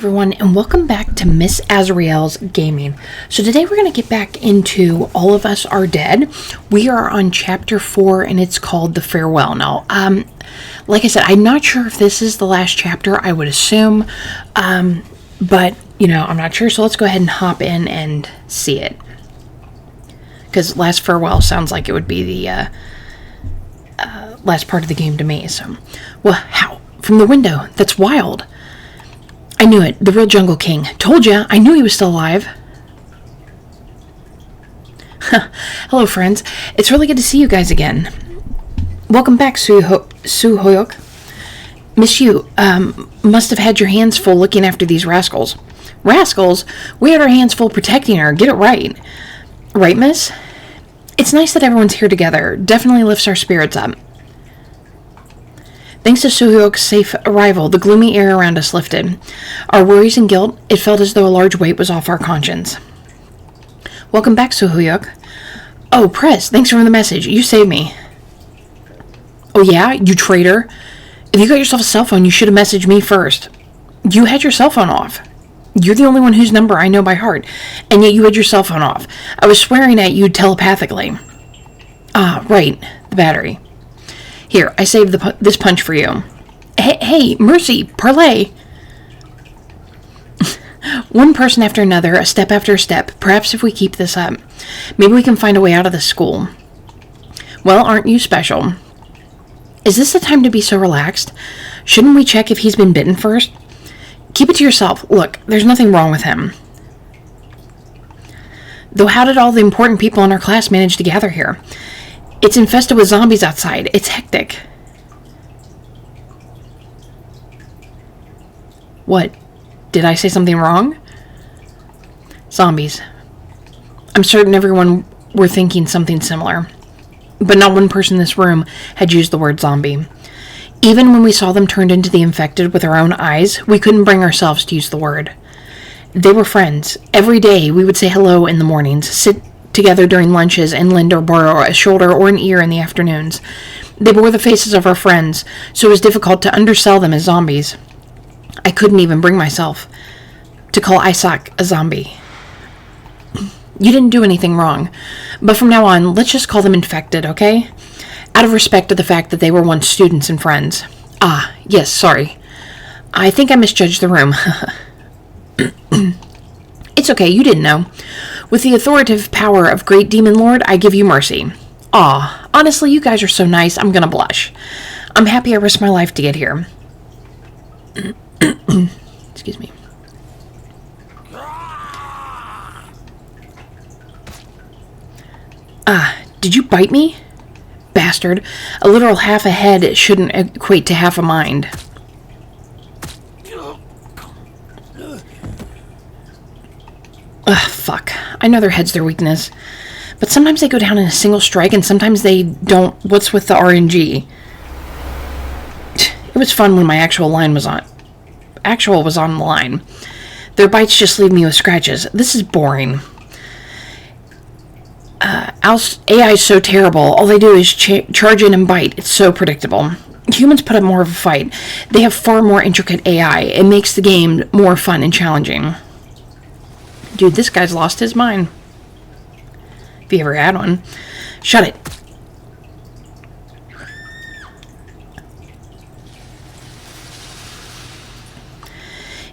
everyone, and welcome back to Miss Azrael's Gaming. So today we're going to get back into All of Us Are Dead. We are on Chapter 4, and it's called The Farewell. Now, like I said, I'm not sure if this is the last chapter. I would assume, but, I'm not sure. So let's go ahead and hop in and see it. Because Last Farewell sounds like it would be the last part of the game to me. So, well, how? From the window. That's wild. I knew it. The real Jungle King. Told ya. I knew he was still alive. Hello, friends. It's really good to see you guys again. Welcome back, Su-Hoyok. Miss you, must have had your hands full looking after these rascals. Rascals? We had our hands full protecting her. Get it right. Right, miss? It's nice that everyone's here together. Definitely lifts our spirits up. Thanks to Su-Hoyok's safe arrival, the gloomy air around us lifted. Our worries and guilt, it felt as though a large weight was off our conscience. Welcome back, Su-Hoyok. Oh, Press, thanks for the message. You saved me. Oh yeah? You traitor? If you got yourself a cell phone, you should have messaged me first. You had your cell phone off. You're the only one whose number I know by heart, and yet you had your cell phone off. I was swearing at you telepathically. Ah, right, the battery. Here, I saved this punch for you. Hey, mercy, parlay. One person after another, a step after a step. Perhaps if we keep this up, maybe we can find a way out of this school. Well, aren't you special? Is this the time to be so relaxed? Shouldn't we check if he's been bitten first? Keep it to yourself. Look, there's nothing wrong with him. Though how did all the important people in our class manage to gather here? It's infested with zombies outside. It's hectic. What? Did I say something wrong? Zombies. I'm certain everyone were thinking something similar. But not one person in this room had used the word zombie. Even when we saw them turned into the infected with our own eyes, we couldn't bring ourselves to use the word. They were friends. Every day we would say hello in the mornings, sit together during lunches, and lend or borrow a shoulder or an ear in the afternoons. They bore the faces of our friends, so it was difficult to undersell them as zombies. I couldn't even bring myself to call Isaac a zombie. You didn't do anything wrong, but from now on, let's just call them infected, okay? Out of respect to the fact that they were once students and friends. Ah, yes, sorry. I think I misjudged the room. It's okay, you didn't know. With the authoritative power of Great Demon Lord, I give you mercy. Aw, honestly, you guys are so nice, I'm gonna blush. I'm happy I risked my life to get here. Excuse me. Did you bite me? Bastard. A literal half a head shouldn't equate to half a mind. Ugh, fuck. I know their head's their weakness. But sometimes they go down in a single strike, and sometimes they don't. What's with the RNG? It was fun when my actual was on the line. Their bites just leave me with scratches. This is boring. AI is so terrible. All they do is charge in and bite. It's so predictable. Humans put up more of a fight. They have far more intricate AI. It makes the game more fun and challenging. Dude, this guy's lost his mind. If he ever had one. Shut it.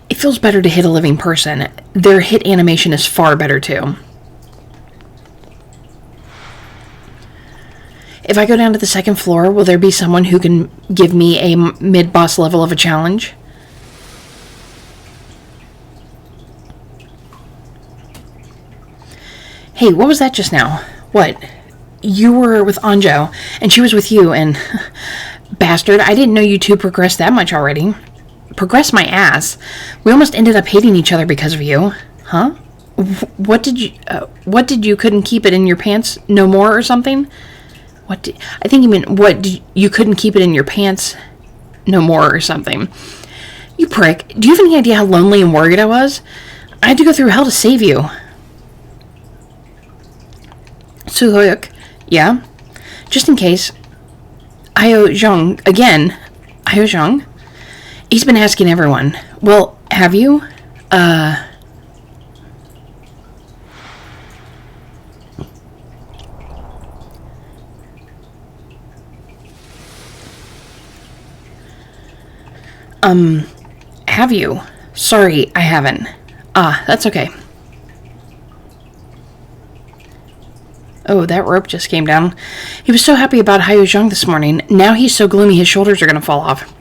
It feels better to hit a living person. Their hit animation is far better, too. If I go down to the second floor, will there be someone who can give me a mid-boss level of a challenge? Hey, what was that just now? What? You were with Anjo, and she was with you, and... Bastard, I didn't know you two progressed that much already. Progressed my ass. We almost ended up hating each other because of you. Huh? What did you couldn't keep it in your pants no more or something? I think you meant, you couldn't keep it in your pants no more or something. You prick. Do you have any idea how lonely and worried I was? I had to go through hell to save you. Su-Hoyok, yeah? Just in case. Ayo Zhang, again. Ayo Zhang? He's been asking everyone. Well, have you? Have you? Sorry, I haven't. That's okay. Oh, that rope just came down. He was so happy about Haiyuzhang this morning. Now he's so gloomy his shoulders are going to fall off.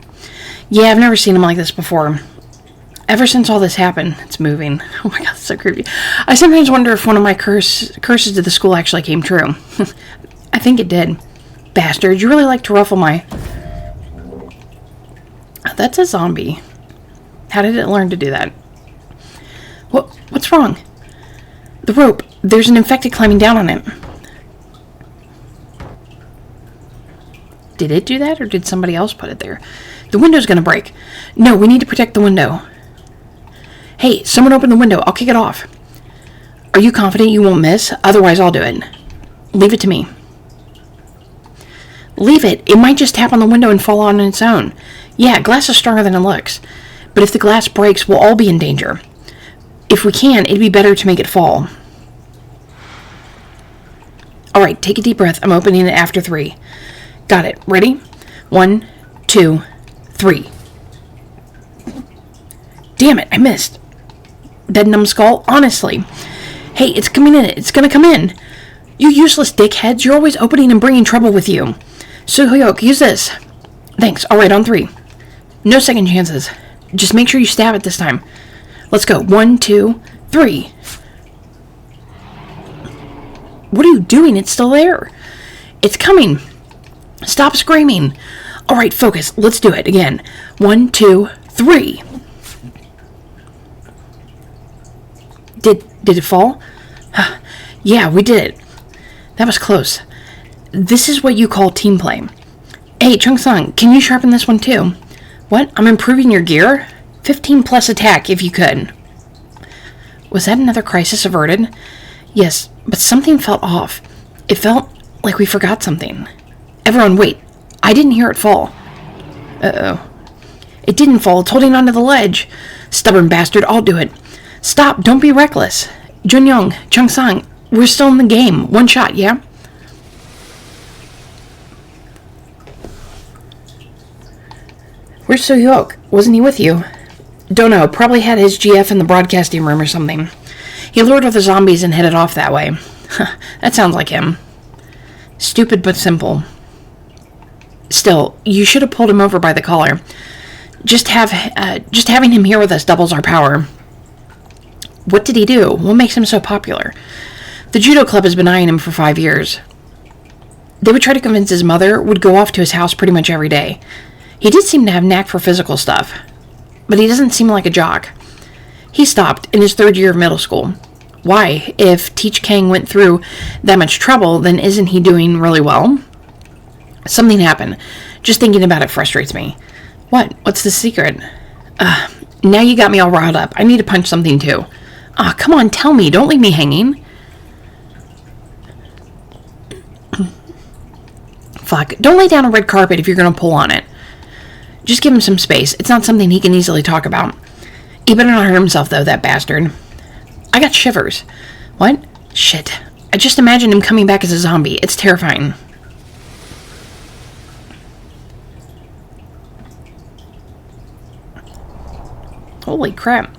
Yeah, I've never seen him like this before. Ever since all this happened, it's moving. Oh my god, it's so creepy. I sometimes wonder if one of my curses to the school actually came true. I think it did. Bastard, you really like to ruffle my... That's a zombie. How did it learn to do that? What's wrong? The rope. There's an infected climbing down on it. Did it do that, or did somebody else put it there? The window's gonna break. No, we need to protect the window. Hey, someone open the window. I'll kick it off. Are you confident you won't miss? Otherwise, I'll do it. Leave it to me. Leave it. It might just tap on the window and fall on its own. Yeah, glass is stronger than it looks. But if the glass breaks, we'll all be in danger. If we can, it'd be better to make it fall. Alright, take a deep breath. I'm opening it after 3. Got it. Ready? 1, 2, 3. Damn it, I missed. Dead numbskull, honestly. Hey, it's coming in. It's gonna come in. You useless dickheads, you're always opening and bringing trouble with you. Suhoyok, use this. Thanks. Alright, on 3. No second chances. Just make sure you stab it this time. Let's go. 1, 2, 3. What are you doing? It's still there. It's coming. Stop screaming. Alright, focus. Let's do it again. 1, 2, 3. Did it fall? Yeah, we did it. That was close. This is what you call team play. Hey, Chung-sung, can you sharpen this one too? What? I'm improving your gear? 15 plus attack, if you could. Was that another crisis averted? Yes, but something felt off. It felt like we forgot something. Everyone, wait. I didn't hear it fall. Uh-oh. It didn't fall. It's holding onto the ledge. Stubborn bastard, I'll do it. Stop, don't be reckless. Junyoung, Chung-sang, we're still in the game. One shot, yeah? Where's So-hyuk? Wasn't he with you? Don't know. Probably had his GF in the broadcasting room or something. He lured off the zombies and headed off that way. That sounds like him. Stupid but simple. Still, you should have pulled him over by the collar. Just having him here with us doubles our power. What did he do? What makes him so popular? The judo club has been eyeing him for 5 years. They would try to convince his mother, would go off to his house pretty much every day. He did seem to have knack for physical stuff, but he doesn't seem like a jock. He stopped in his 3rd year of middle school. Why? If Teach Kang went through that much trouble, then isn't he doing really well? Something happened. Just thinking about it frustrates me. What? What's the secret? Now you got me all riled up. I need to punch something too. Come on, tell me. Don't leave me hanging. Fuck. Don't lay down a red carpet if you're going to pull on it. Just give him some space. It's not something he can easily talk about. He better not hurt himself, though, that bastard. I got shivers. What? Shit. I just imagine him coming back as a zombie. It's terrifying. Holy crap.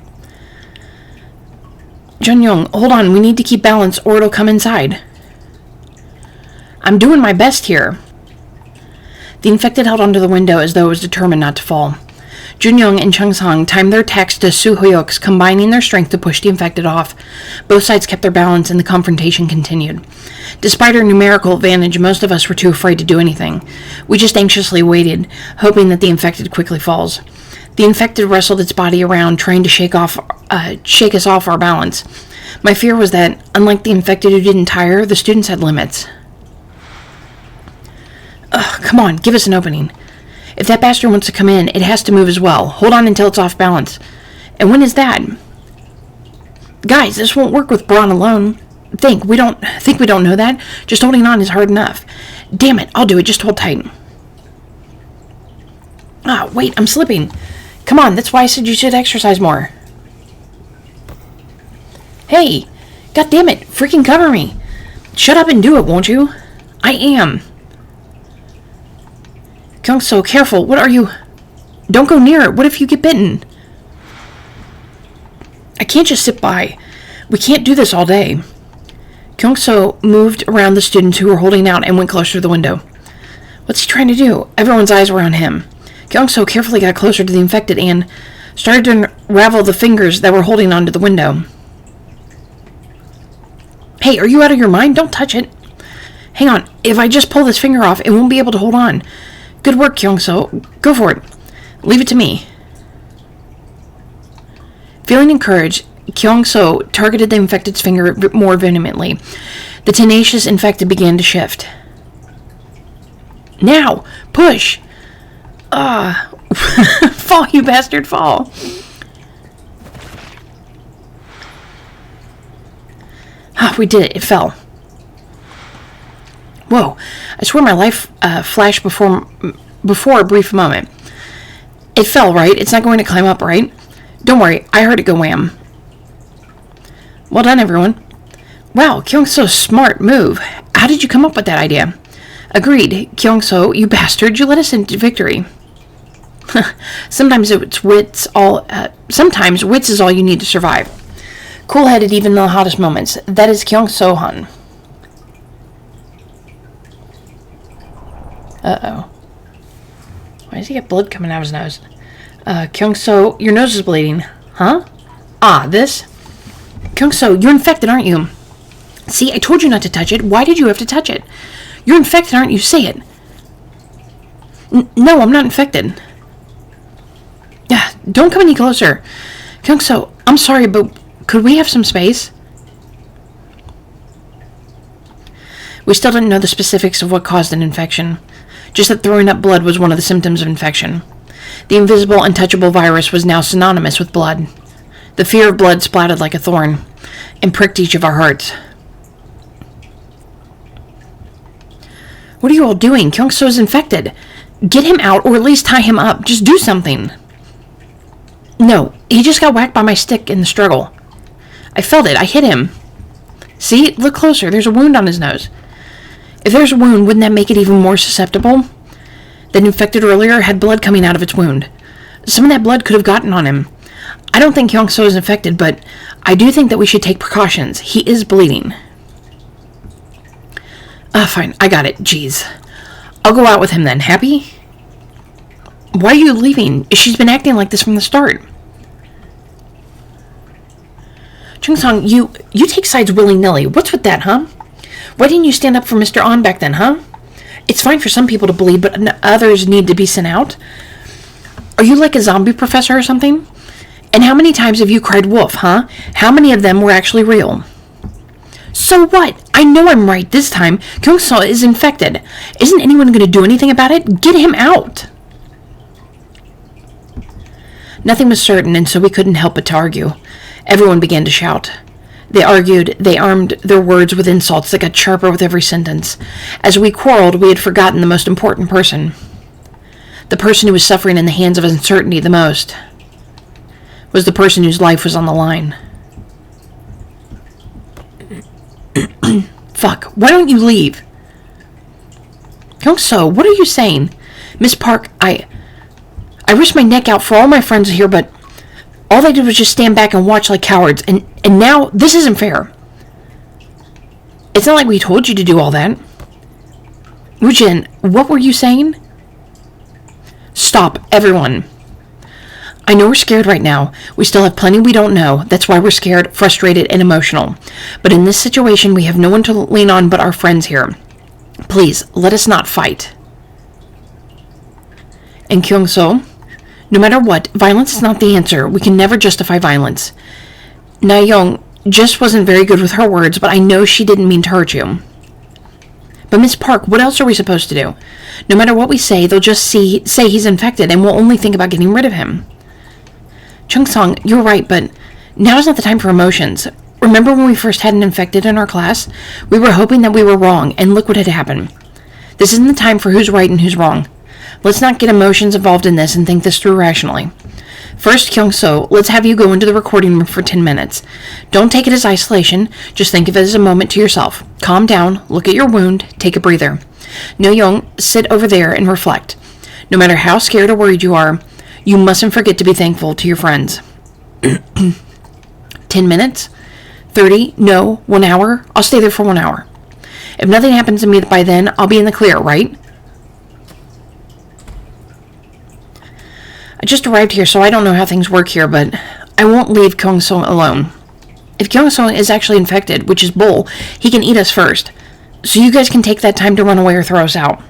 Junyoung, hold on. We need to keep balance or it'll come inside. I'm doing my best here. The infected held onto the window as though it was determined not to fall. Junyoung and Chung-sung timed their attacks to Suhoyok's, combining their strength to push the infected off. Both sides kept their balance and the confrontation continued. Despite our numerical advantage, most of us were too afraid to do anything. We just anxiously waited, hoping that the infected quickly falls. The infected wrestled its body around, trying to shake us off our balance. My fear was that, unlike the infected who didn't tire, the students had limits. Come on, give us an opening. If that bastard wants to come in, it has to move as well. Hold on until it's off balance. And when is that? Guys, this won't work with Braun alone. Think we don't know that? Just holding on is hard enough. Damn it, I'll do it. Just hold tight. Wait, I'm slipping. Come on, that's why I said you should exercise more. Hey! God damn it! Freaking cover me! Shut up and do it, won't you? I am. Gyeong-su, careful. What are you... Don't go near it. What if you get bitten? I can't just sit by. We can't do this all day. Gyeong-su moved around the students who were holding out and went closer to the window. What's he trying to do? Everyone's eyes were on him. Gyeong-su carefully got closer to the infected and started to unravel the fingers that were holding onto the window. Hey, are you out of your mind? Don't touch it. Hang on. If I just pull this finger off, it won't be able to hold on. Good work, Gyeong-su. Go for it. Leave it to me. Feeling encouraged, Gyeong-su targeted the infected's finger more vehemently. The tenacious infected began to shift. Now! Push! Fall, you bastard, fall! We did it. It fell. Whoa. I swear my life flashed before a brief moment. It fell, right? It's not going to climb up, right? Don't worry. I heard it go wham. Well done, everyone. Wow, Gyeong-su, smart move. How did you come up with that idea? Agreed. Gyeong-su, you bastard. You led us into victory. Sometimes wits is all you need to survive. Cool-headed even in the hottest moments. That is Gyeong-su-han. Uh-oh. Why does he get blood coming out of his nose? Gyeong-su, your nose is bleeding. Huh? This? Gyeong-su, you're infected, aren't you? See, I told you not to touch it. Why did you have to touch it? You're infected, aren't you? Say it. No, I'm not infected. Yeah, don't come any closer. Gyeong-su, I'm sorry, but could we have some space? We still didn't know the specifics of what caused an infection. Just that throwing up blood was one of the symptoms of infection. The invisible, untouchable virus was now synonymous with blood. The fear of blood splattered like a thorn and pricked each of our hearts. What are you all doing? Gyeong-su is infected. Get him out, or at least tie him up. Just do something. No, he just got whacked by my stick in the struggle. I felt it. I hit him. See? Look closer. There's a wound on his nose. If there's a wound, wouldn't that make it even more susceptible? That infected earlier had blood coming out of its wound. Some of that blood could have gotten on him. I don't think Gyeong-su is infected, but I do think that we should take precautions. He is bleeding. Fine. I got it. Jeez. I'll go out with him then. Happy? Why are you leaving? She's been acting like this from the start. Chung-sung, you take sides willy-nilly. What's with that, huh? Why didn't you stand up for Mr. On back then, huh? It's fine for some people to bleed, but others need to be sent out. Are you like a zombie professor or something? And how many times have you cried wolf, huh? How many of them were actually real? So what? I know I'm right this time. Gyeong-su is infected. Isn't anyone going to do anything about it? Get him out! Nothing was certain, and so we couldn't help but to argue. Everyone began to shout. They argued, they armed their words with insults that got sharper with every sentence. As we quarreled, we had forgotten the most important person. The person who was suffering in the hands of uncertainty the most was the person whose life was on the line. Fuck, why don't you leave? Gyeong-su, what are you saying? Miss Park, I risked my neck out for all my friends here, but all they did was just stand back and watch like cowards, and now this isn't fair. It's not like we told you to do all that. Woojin, what were you saying? Stop, everyone. I know we're scared right now. We still have plenty we don't know. That's why we're scared, frustrated, and emotional. But in this situation, we have no one to lean on but our friends here. Please, let us not fight. And Gyeong-su, no matter what, violence is not the answer. We can never justify violence. Na-young just wasn't very good with her words, but I know she didn't mean to hurt you. But Miss Park, what else are we supposed to do? No matter what we say, they'll just say he's infected, and we'll only think about getting rid of him. Chung-sung, you're right, but now is not the time for emotions. Remember when we first had an infected in our class? We were hoping that we were wrong, and look what had happened. This isn't the time for who's right and who's wrong. Let's not get emotions involved in this and think this through rationally. First, Gyeong-su, let's have you go into the recording room for 10 minutes. Don't take it as isolation. Just think of it as a moment to yourself. Calm down, look at your wound, take a breather. No-young, sit over there and reflect. No matter how scared or worried you are, you mustn't forget to be thankful to your friends. 10 minutes? 30? No. 1 hour? I'll stay there for 1 hour. If nothing happens to me by then, I'll be in the clear, right? I just arrived here, so I don't know how things work here, but I won't leave Gyeong-su alone. If Gyeong-su is actually infected, which is bull, he can eat us first. So you guys can take that time to run away or throw us out.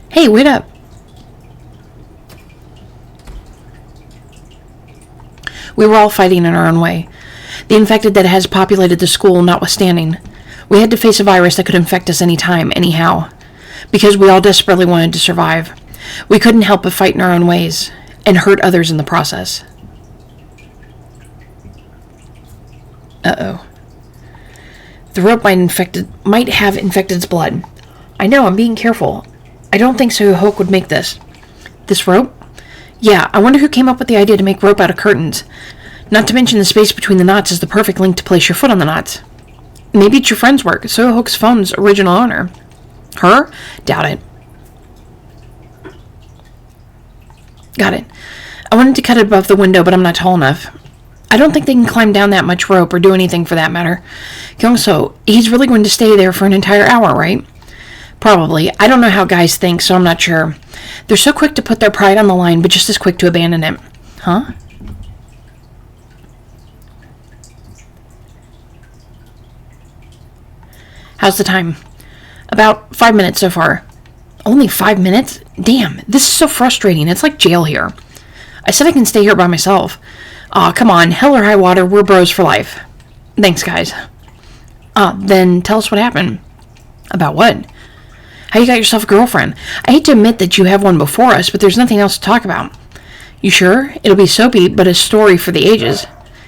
Hey, wait up. We were all fighting in our own way. The infected that has populated the school notwithstanding. We had to face a virus that could infect us anytime, anyhow. Because we all desperately wanted to survive. We couldn't help but fight in our own ways, and hurt others in the process. Uh-oh. The rope might have infected's blood. I know, I'm being careful. I don't think So-Hook would make this. This rope? Yeah, I wonder who came up with the idea to make rope out of curtains. Not to mention the space between the knots is the perfect length to place your foot on the knots. Maybe it's your friend's work, So-Hook's phone's original owner. Her? Doubt it. Got it. I wanted to cut it above the window, but I'm not tall enough. I don't think they can climb down that much rope or do anything for that matter. Gyeong-su, he's really going to stay there for an entire hour, right? Probably. I don't know how guys think, so I'm not sure. They're so quick to put their pride on the line, but just as quick to abandon it. Huh? How's the time? About 5 minutes so far. Only 5 minutes? Damn, this is so frustrating. It's like jail here. I said I can stay here by myself. Aw, come on. Hell or high water, we're bros for life. Thanks, guys. Then tell us what happened. About what? How you got yourself a girlfriend. I hate to admit that you have one before us, but there's nothing else to talk about. You sure? It'll be soapy, but a story for the ages.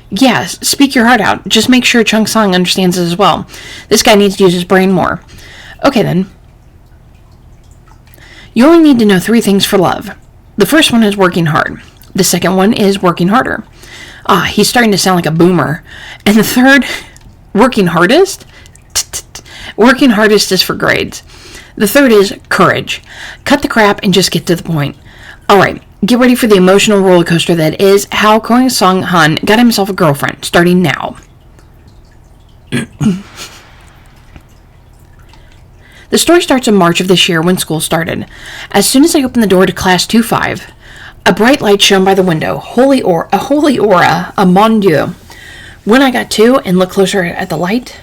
Yes, speak your heart out. Just make sure Chung Sung understands it as well. This guy needs to use his brain more. Okay, then. You only need to know 3 things for love. The first one is working hard. The second one is working harder. He's starting to sound like a boomer. And the third, working hardest? Working hardest is for grades. The third is courage. Cut the crap and just get to the point. Alright, get ready for the emotional roller coaster that is how Koang Sung Han got himself a girlfriend, starting now. The story starts in March of this year when school started. As soon as I opened the door to class 2-5, a bright light shone by the window. A holy aura, a mon dieu. When I got to and looked closer at the light,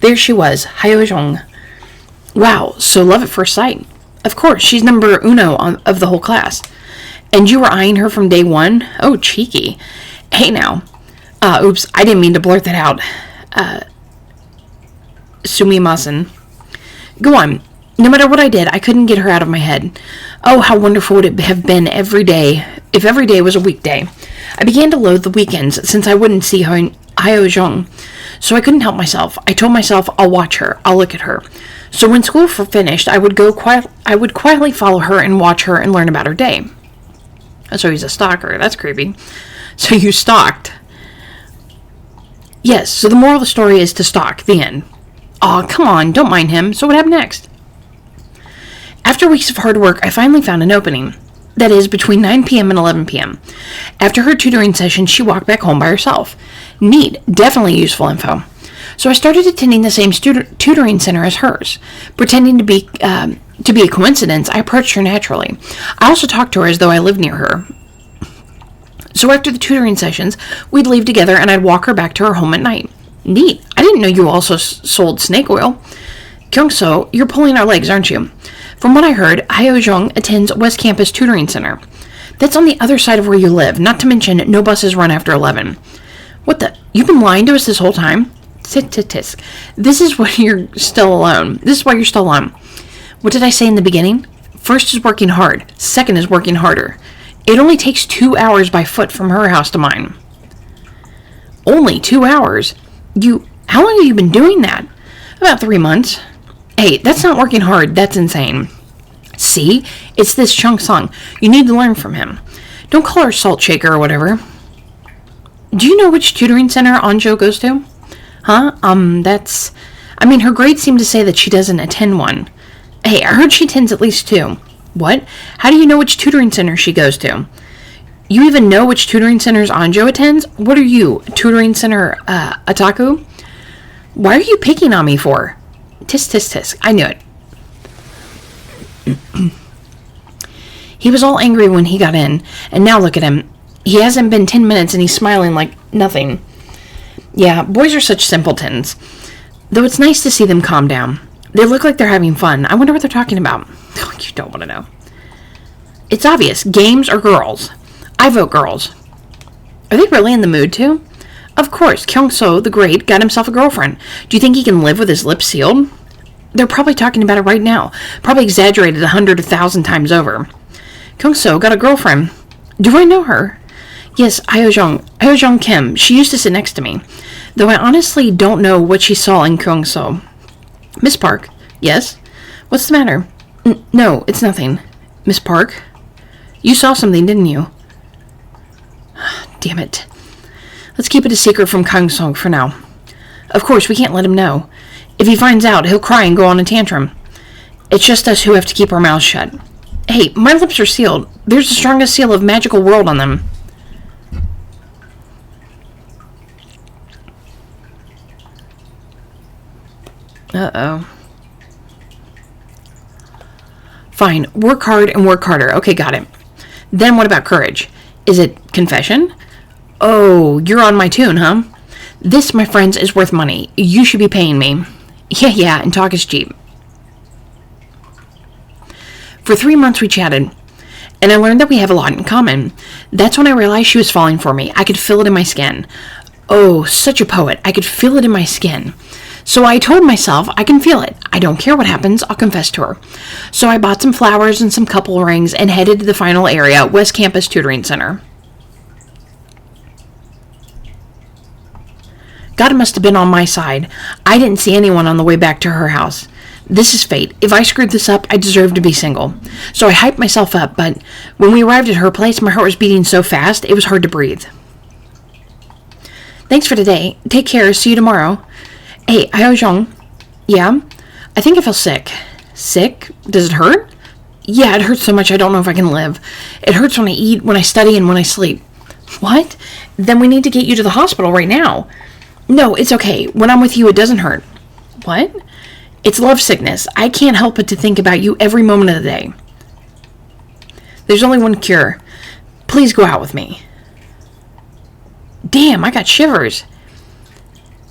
there she was, Hyo-jung. Wow, so love at first sight. Of course, she's number uno of the whole class. And you were eyeing her from day one? Oh, cheeky. Hey now. Oops, I didn't mean to blurt that out. Sumimasen. Go on. No matter what I did, I couldn't get her out of my head. Oh, how wonderful would it have been every day, if every day was a weekday. I began to loathe the weekends, since I wouldn't see Hyo-jung. So I couldn't help myself. I told myself, I'll watch her, I'll look at her. So when school finished, I would quietly follow her and watch her and learn about her day. So he's a stalker. That's creepy. So you stalked. Yes, so the moral of the story is to stalk. The end. Aw, come on, don't mind him. So what happened next? After weeks of hard work, I finally found an opening. That is, between 9 p.m. and 11 p.m. After her tutoring session, she walked back home by herself. Neat. Definitely useful info. So I started attending the same tutoring center as hers. Pretending to be a coincidence, I approached her naturally. I also talked to her as though I lived near her. So after the tutoring sessions, we'd leave together and I'd walk her back to her home at night. Neat. I didn't know you also sold snake oil. Gyeong-su, you're pulling our legs, aren't you? From what I heard, Hyo-jung attends West Campus Tutoring Center. That's on the other side of where you live, not to mention no buses run after 11. What the? You've been lying to us this whole time? Tisk. This is why you're still alone. What did I say in the beginning? First is working hard. Second is working harder. It only takes 2 hours by foot from her house to mine. Only 2 hours? How long have you been doing that? About 3 months. Hey, that's not working hard. That's insane. See? It's this Chung Sung. You need to learn from him. Don't call her salt shaker or whatever. Do you know which tutoring center Anjo goes to? Huh? Her grades seem to say that she doesn't attend one. Hey, I heard she attends at least 2. What? How do you know which tutoring center she goes to? You even know which tutoring centers Anjo attends? What are you, tutoring center, otaku? Why are you picking on me for? Tisk, tisk, tisk. I knew it. He was all angry when he got in, and now look at him. He hasn't been 10 minutes and he's smiling like nothing. Yeah, boys are such simpletons. Though it's nice to see them calm down. They look like they're having fun. I wonder what they're talking about. You don't want to know. It's obvious. Games or girls? I vote girls. Are they really in the mood too? Of course, Gyeong-su, the Great, got himself a girlfriend. Do you think he can live with his lips sealed? They're probably talking about it right now. Probably exaggerated 100 or 1,000 times over. Gyeong-su got a girlfriend. Do I know her? Yes, Hyojong Kim. She used to sit next to me. Though I honestly don't know what she saw in Gyeong-su. Miss Park. Yes? What's the matter? No, it's nothing. Miss Park? You saw something, didn't you? Damn it. Let's keep it a secret from Kang-sung for now. Of course, we can't let him know. If he finds out, he'll cry and go on a tantrum. It's just us who have to keep our mouths shut. Hey, my lips are sealed. There's the strongest seal of magical world on them. Uh-oh. Fine, work hard and work harder. Okay, got it. Then what about courage? Is it confession? Oh, you're on my tune, huh? This, my friends, is worth money. You should be paying me. Yeah, and talk is cheap. For 3 months we chatted, and I learned that we have a lot in common. That's when I realized she was falling for me. I could feel it in my skin. Oh, such a poet. I could feel it in my skin. So I told myself, I can feel it. I don't care what happens, I'll confess to her. So I bought some flowers and some couple rings and headed to the final area, West Campus Tutoring Center. God must have been on my side. I didn't see anyone on the way back to her house. This is fate. If I screwed this up, I deserve to be single. So I hyped myself up, but when we arrived at her place, my heart was beating so fast, it was hard to breathe. Thanks for today. Take care. See you tomorrow. Hey, Hyojong. Yeah? I think I feel sick. Sick? Does it hurt? Yeah, it hurts so much I don't know if I can live. It hurts when I eat, when I study, and when I sleep. What? Then we need to get you to the hospital right now. No, it's okay. When I'm with you, it doesn't hurt. What? It's love sickness. I can't help but to think about you every moment of the day. There's only one cure. Please go out with me. Damn, I got shivers.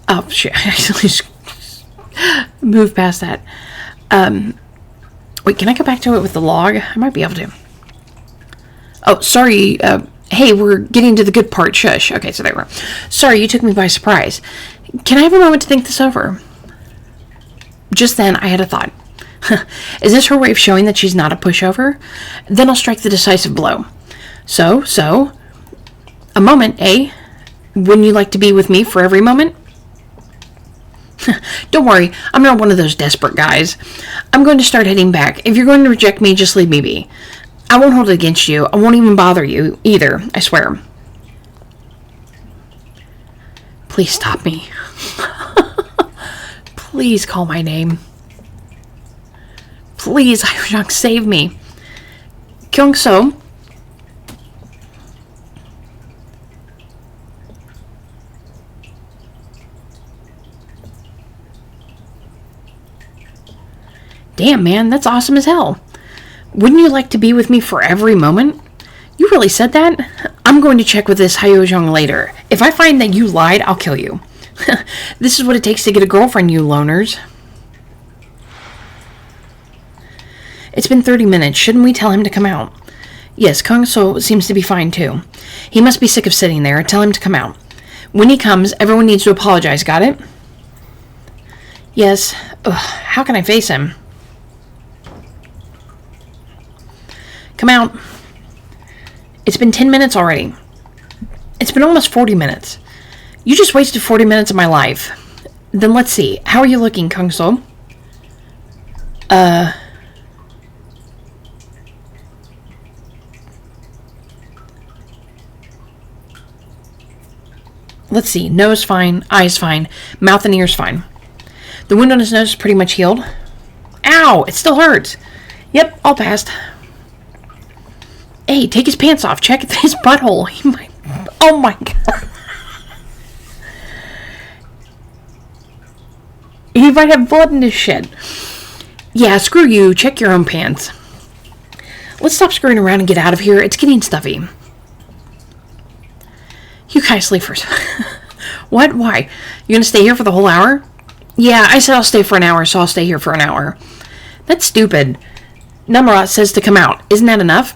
Oh, shit. I actually moved past that. Wait, can I go back to it with the log? I might be able to. Oh, sorry. Hey, we're getting to the good part. Shush. Okay, so there we are. Sorry, you took me by surprise. Can I have a moment to think this over? Just then, I had a thought. Is this her way of showing that she's not a pushover? Then I'll strike the decisive blow. So, a moment, eh? Wouldn't you like to be with me for every moment? Don't worry, I'm not one of those desperate guys. I'm going to start heading back. If you're going to reject me, just leave me be. I won't hold it against you. I won't even bother you either, I swear. Please stop me. Please call my name. Please, Hyojong, save me. Gyeong-su. Damn, man, that's awesome as hell. Wouldn't you like to be with me for every moment? You really said that? I'm going to check with this Hyojong later. If I find that you lied, I'll kill you. This is what it takes to get a girlfriend, you loners. It's been 30 minutes. Shouldn't we tell him to come out? Yes, Kang-so seems to be fine too. He must be sick of sitting there. Tell him to come out. When he comes, everyone needs to apologize, got it? Yes. Ugh, how can I face him? Come out. It's been 10 minutes already. It's been almost 40 minutes. You just wasted 40 minutes of my life. Then let's see. How are you looking, Kang-so? Damn, Let's see. Nose fine. Eyes fine. Mouth and ears fine. The wound on his nose is pretty much healed. Ow! It still hurts. Yep, all passed. Hey, take his pants off. Check his butthole. He might... Oh my god. He might have blood in his shit. Yeah, screw you. Check your own pants. Let's stop screwing around and get out of here. It's getting stuffy. You guys leave first. What? Why? You gonna stay here for the whole hour? Yeah, I said I'll stay for an hour, so I'll stay here for an hour. That's stupid. Namara says to come out. Isn't that enough?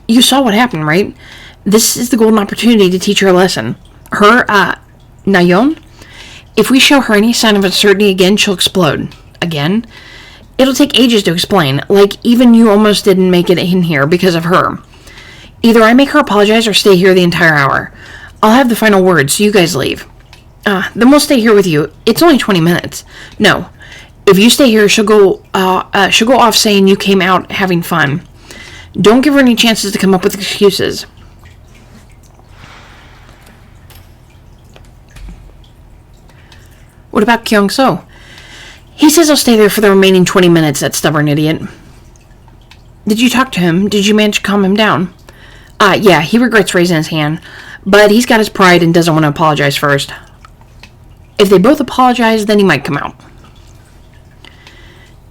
You saw what happened, right? This is the golden opportunity to teach her a lesson. Her, Nayeon? If we show her any sign of uncertainty again, she'll explode. Again? It'll take ages to explain. Like, even you almost didn't make it in here because of her. Either I make her apologize or stay here the entire hour. I'll have the final word, so you guys leave. Then we'll stay here with you. It's only 20 minutes. No. If you stay here, she'll go off saying you came out having fun. Don't give her any chances to come up with excuses. What about Gyeong-su? He says I'll stay there for the remaining 20 minutes, that stubborn idiot. Did you talk to him? Did you manage to calm him down? Yeah, he regrets raising his hand, but he's got his pride and doesn't want to apologize first. If they both apologize, then he might come out.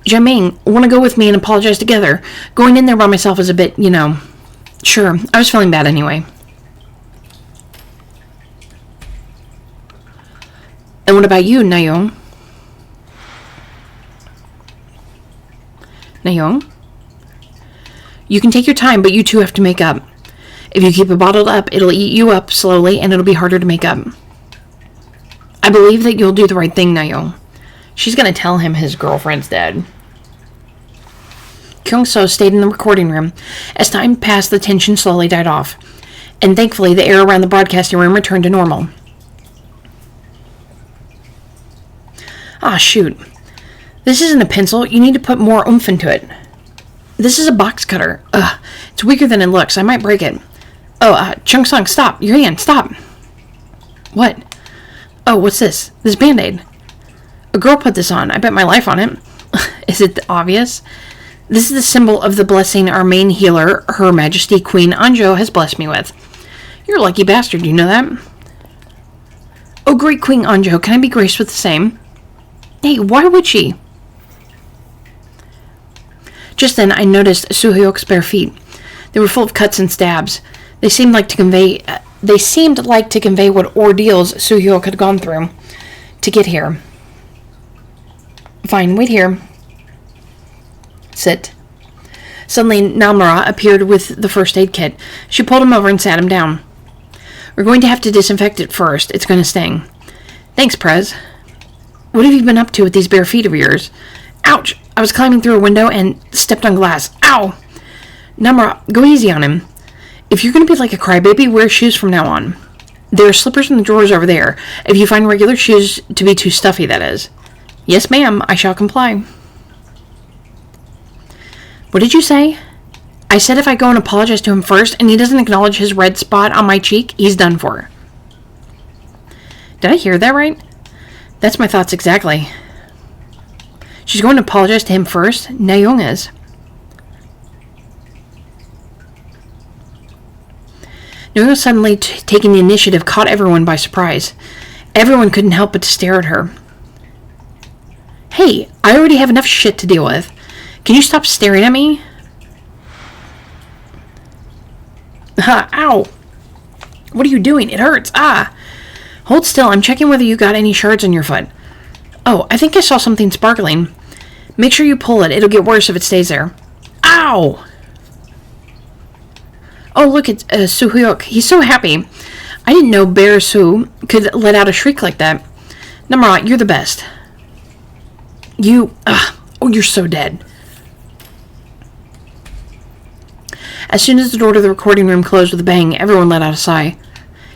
Jiaming, want to go with me and apologize together? Going in there by myself is a bit, Sure, I was feeling bad anyway. And what about you, Nayeon? Nayeon? You can take your time, but you two have to make up. If you keep it bottled up, it'll eat you up slowly, and it'll be harder to make up. I believe that you'll do the right thing, Nayeon. She's going to tell him his girlfriend's dead. Gyeong-su stayed in the recording room. As time passed, the tension slowly died off. And thankfully, the air around the broadcasting room returned to normal. Ah, shoot. This isn't a pencil. You need to put more oomph into it. This is a box cutter. Ugh, it's weaker than it looks. I might break it. Oh, Chung-sung, stop. Your hand, stop. What? Oh, what's this? This Band-Aid. A girl put this on. I bet my life on it. Is it obvious? This is the symbol of the blessing our main healer, Her Majesty Queen Anjo, has blessed me with. You're a lucky bastard, you know that? Oh, great Queen Anjo, can I be graced with the same? Hey, why would she? Just then, I noticed Soo-hyuk's bare feet. They were full of cuts and stabs. They seemed like to convey what ordeals Soo-hyuk had gone through to get here. Fine, wait here. Sit. Suddenly, Namara appeared with the first aid kit. She pulled him over and sat him down. We're going to have to disinfect it first. It's going to sting. Thanks, Prez. What have you been up to with these bare feet of yours? Ouch! I was climbing through a window and stepped on glass. Ow! Namara, go easy on him. If you're going to be like a crybaby, wear shoes from now on. There are slippers in the drawers over there. If you find regular shoes to be too stuffy, that is. Yes, ma'am. I shall comply. What did you say? I said if I go and apologize to him first and he doesn't acknowledge his red spot on my cheek, he's done for. Did I hear that right? That's my thoughts exactly. She's going to apologize to him first. Nayeon is. Nayeon suddenly taking the initiative caught everyone by surprise. Everyone couldn't help but to stare at her. Hey, I already have enough shit to deal with. Can you stop staring at me? Ow! What are you doing? It hurts. Hold still. I'm checking whether you got any shards on your foot. Oh, I think I saw something sparkling. Make sure you pull it. It'll get worse if it stays there. Ow! Oh, look, it's Soo-hyuk. He's so happy. I didn't know Bear Soo could let out a shriek like that. Namara, you're the best. Oh, you're so dead. As soon as the door to the recording room closed with a bang, everyone let out a sigh.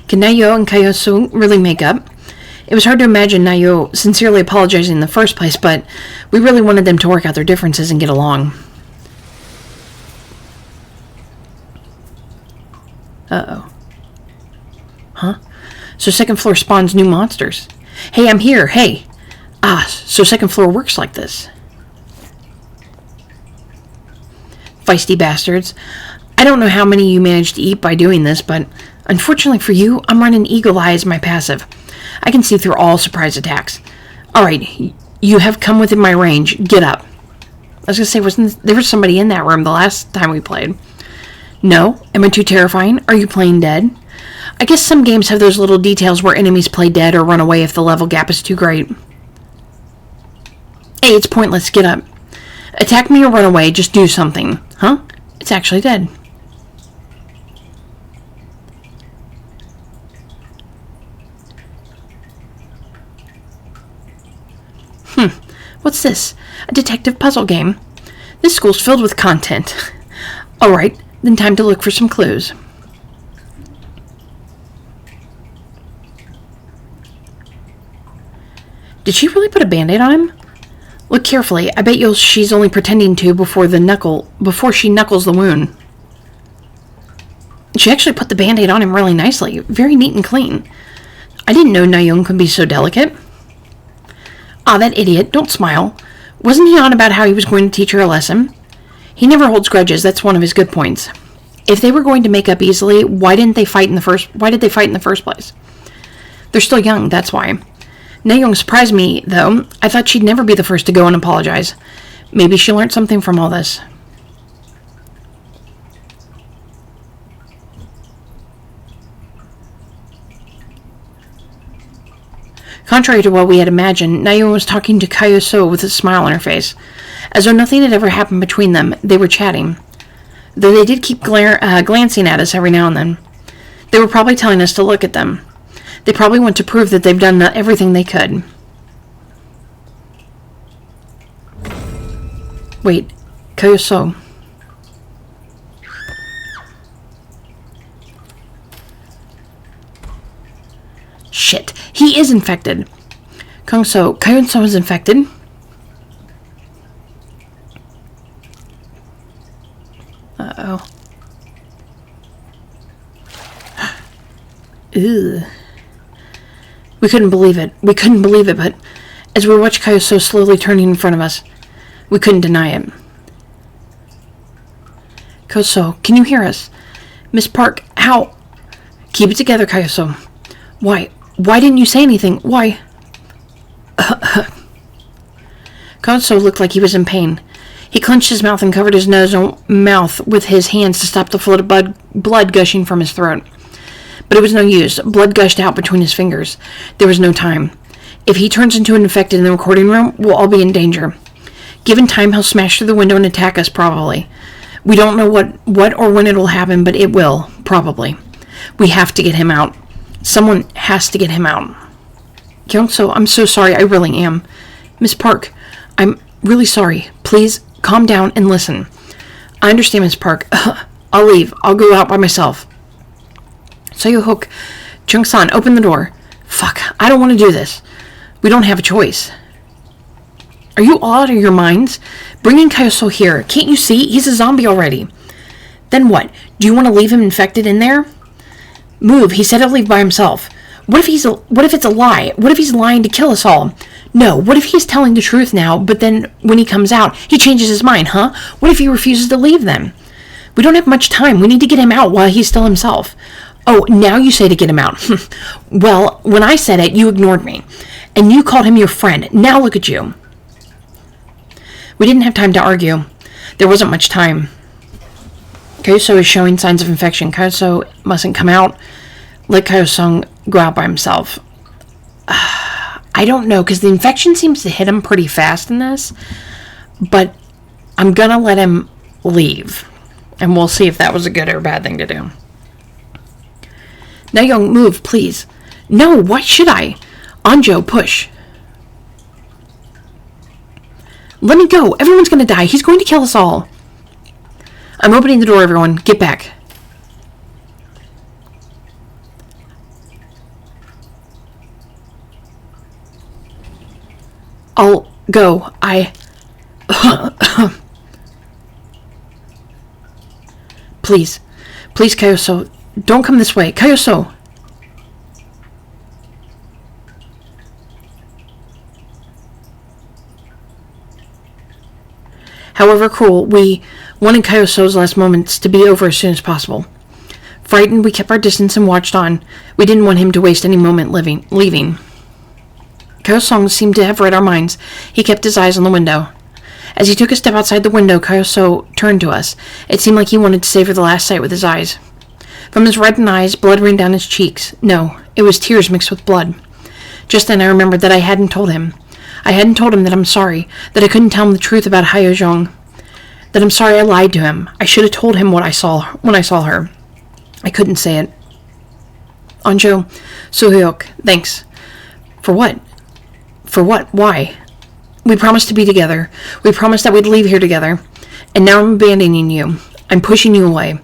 Can Nayo and Kayosu really make up? It was hard to imagine Nayo sincerely apologizing in the first place, but we really wanted them to work out their differences and get along. Uh-oh. Huh? So second floor spawns new monsters. Hey, I'm here. Hey. Ah, so second floor works like this. Feisty bastards. I don't know how many you managed to eat by doing this, but unfortunately for you, I'm running Eagle Eye as my passive. I can see through all surprise attacks. Alright, you have come within my range. Get up. I was going to say, there was somebody in that room the last time we played? No? Am I too terrifying? Are you playing dead? I guess some games have those little details where enemies play dead or run away if the level gap is too great. Hey, it's pointless. Get up. Attack me or run away. Just do something. Huh? It's actually dead. What's this? A detective puzzle game. This school's filled with content. Alright, then time to look for some clues. Did she really put a band-aid on him? Look carefully. I bet she's only pretending to before she knuckles the wound. She actually put the band-aid on him really nicely. Very neat and clean. I didn't know Na-young could be so delicate. Ah, that idiot. Don't smile. Wasn't he on about how he was going to teach her a lesson? He never holds grudges. That's one of his good points. If they were going to make up easily, why did they fight in the first place? They're still young, that's why. Na-young surprised me, though. I thought she'd never be the first to go and apologize. Maybe she learned something from all this. Contrary to what we had imagined, Na-young was talking to Gyeong-su with a smile on her face. As though nothing had ever happened between them, they were chatting. Though they did keep glancing at us every now and then. They were probably telling us to look at them. They probably want to prove that they've done everything they could. Wait, Gyeong-su. Shit, he is infected. Gyeong-su is infected. Uh-oh. Ew. We couldn't believe it, but as we watched Gyeong-su slowly turning in front of us, we couldn't deny it. Gyeong-su, can you hear us? Miss Park, how? Keep it together, Gyeong-su. Why didn't you say anything? Why? Gyeong-su looked like he was in pain. He clenched his mouth and covered his nose and mouth with his hands to stop the flow of blood gushing from his throat. But it was no use. Blood gushed out between his fingers. There was no time. If he turns into an infected in the recording room, we'll all be in danger. Given time, he'll smash through the window and attack us, probably. We don't know what or when it will happen, but it will, probably. We have to get him out. Someone has to get him out. Gyeong-su, I'm so sorry. I really am. Miss Park, I'm really sorry. Please, calm down and listen. I understand, Miss Park. I'll leave. I'll go out by myself. Soyo-hook, Chung-san, open the door. Fuck, I don't want to do this. We don't have a choice. Are you all out of your minds? Bringing Gyeong-su here. Can't you see? He's a zombie already. Then what? Do you want to leave him infected in there? Move. He said he'll leave by himself. What if it's a lie? What if he's lying to kill us all? No. What if he's telling the truth now, but then when he comes out, he changes his mind, huh? What if he refuses to leave then? We don't have much time. We need to get him out while he's still himself. Oh, now you say to get him out. Well, when I said it, you ignored me. And you called him your friend. Now look at you. We didn't have time to argue. There wasn't much time. Gyeong-su is showing signs of infection. Gyeong-su mustn't come out. Let Gyeong-su go out by himself. I don't know, because the infection seems to hit him pretty fast in this. But I'm going to let him leave. And we'll see if that was a good or a bad thing to do. Na-young, move, please. No, why should I? Anjo, push. Let me go. Everyone's going to die. He's going to kill us all. I'm opening the door, everyone. Get back. I'll go. Please. Please, Gyeong-su. Don't come this way. Gyeong-su. However cruel, we wanted Kyoso's last moments to be over as soon as possible. Frightened, we kept our distance and watched on. We didn't want him to waste any moment leaving. Kyo-sung seemed to have read our minds. He kept his eyes on the window. As he took a step outside the window, Kyo-so turned to us. It seemed like he wanted to savor the last sight with his eyes. From his reddened eyes, blood ran down his cheeks. No, it was tears mixed with blood. Just then I remembered that I hadn't told him. I hadn't told him that I'm sorry, that I couldn't tell him the truth about Hyojong, that I'm sorry I lied to him. I should have told him what I saw when I saw her. I couldn't say it. Anjo, Suhyuk, thanks. For what? For what? Why? We promised to be together. We promised that we'd leave here together. And now I'm abandoning you. I'm pushing you away.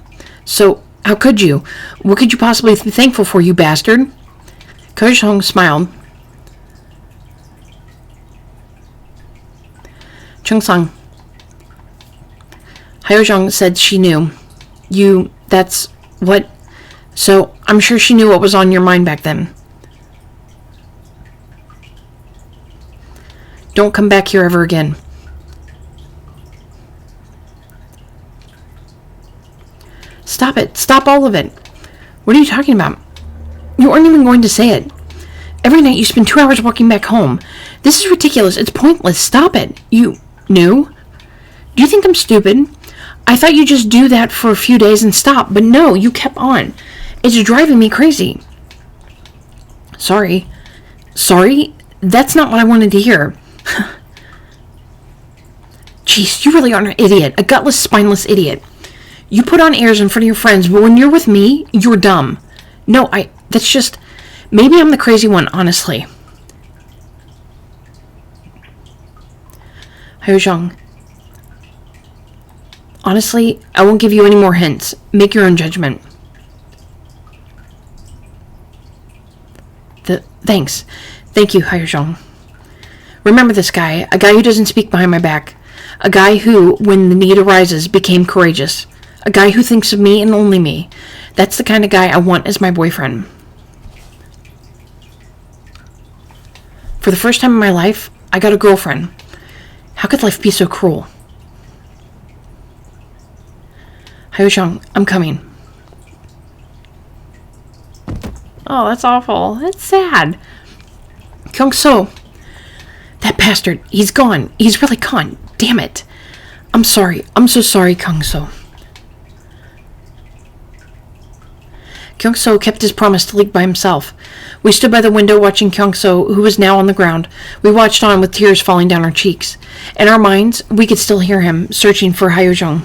So, how could you? What could you possibly be thankful for, you bastard? Kyo-sung smiled. Chung-sang. Hyojong said she knew. That's what... So, I'm sure she knew what was on your mind back then. Don't come back here ever again. Stop it. Stop all of it. What are you talking about? You aren't even going to say it. Every night you spend 2 hours walking back home. This is ridiculous. It's pointless. Stop it. You knew? Do you think I'm stupid? I thought you'd just do that for a few days and stop, but no, you kept on. It's driving me crazy. Sorry? That's not what I wanted to hear. Jeez, you really are an idiot. A gutless, spineless idiot. You put on airs in front of your friends, but when you're with me, you're dumb. No, that's just... Maybe I'm the crazy one, honestly. Hyojong. Honestly, I won't give you any more hints. Make your own judgment. Thanks. Thank you, Hyojong. Remember this guy, a guy who doesn't speak behind my back. A guy who, when the need arises, became courageous. A guy who thinks of me and only me. That's the kind of guy I want as my boyfriend. For the first time in my life, I got a girlfriend. How could life be so cruel? Hyojong, I'm coming. Oh, that's awful. That's sad. Gyeong-su. That bastard. He's gone. He's really gone. Damn it. I'm sorry. I'm so sorry, Gyeong-su. Gyeong-su kept his promise to leave by himself. We stood by the window watching Gyeong-su, who was now on the ground. We watched on with tears falling down our cheeks. In our minds, we could still hear him, searching for Hyojong.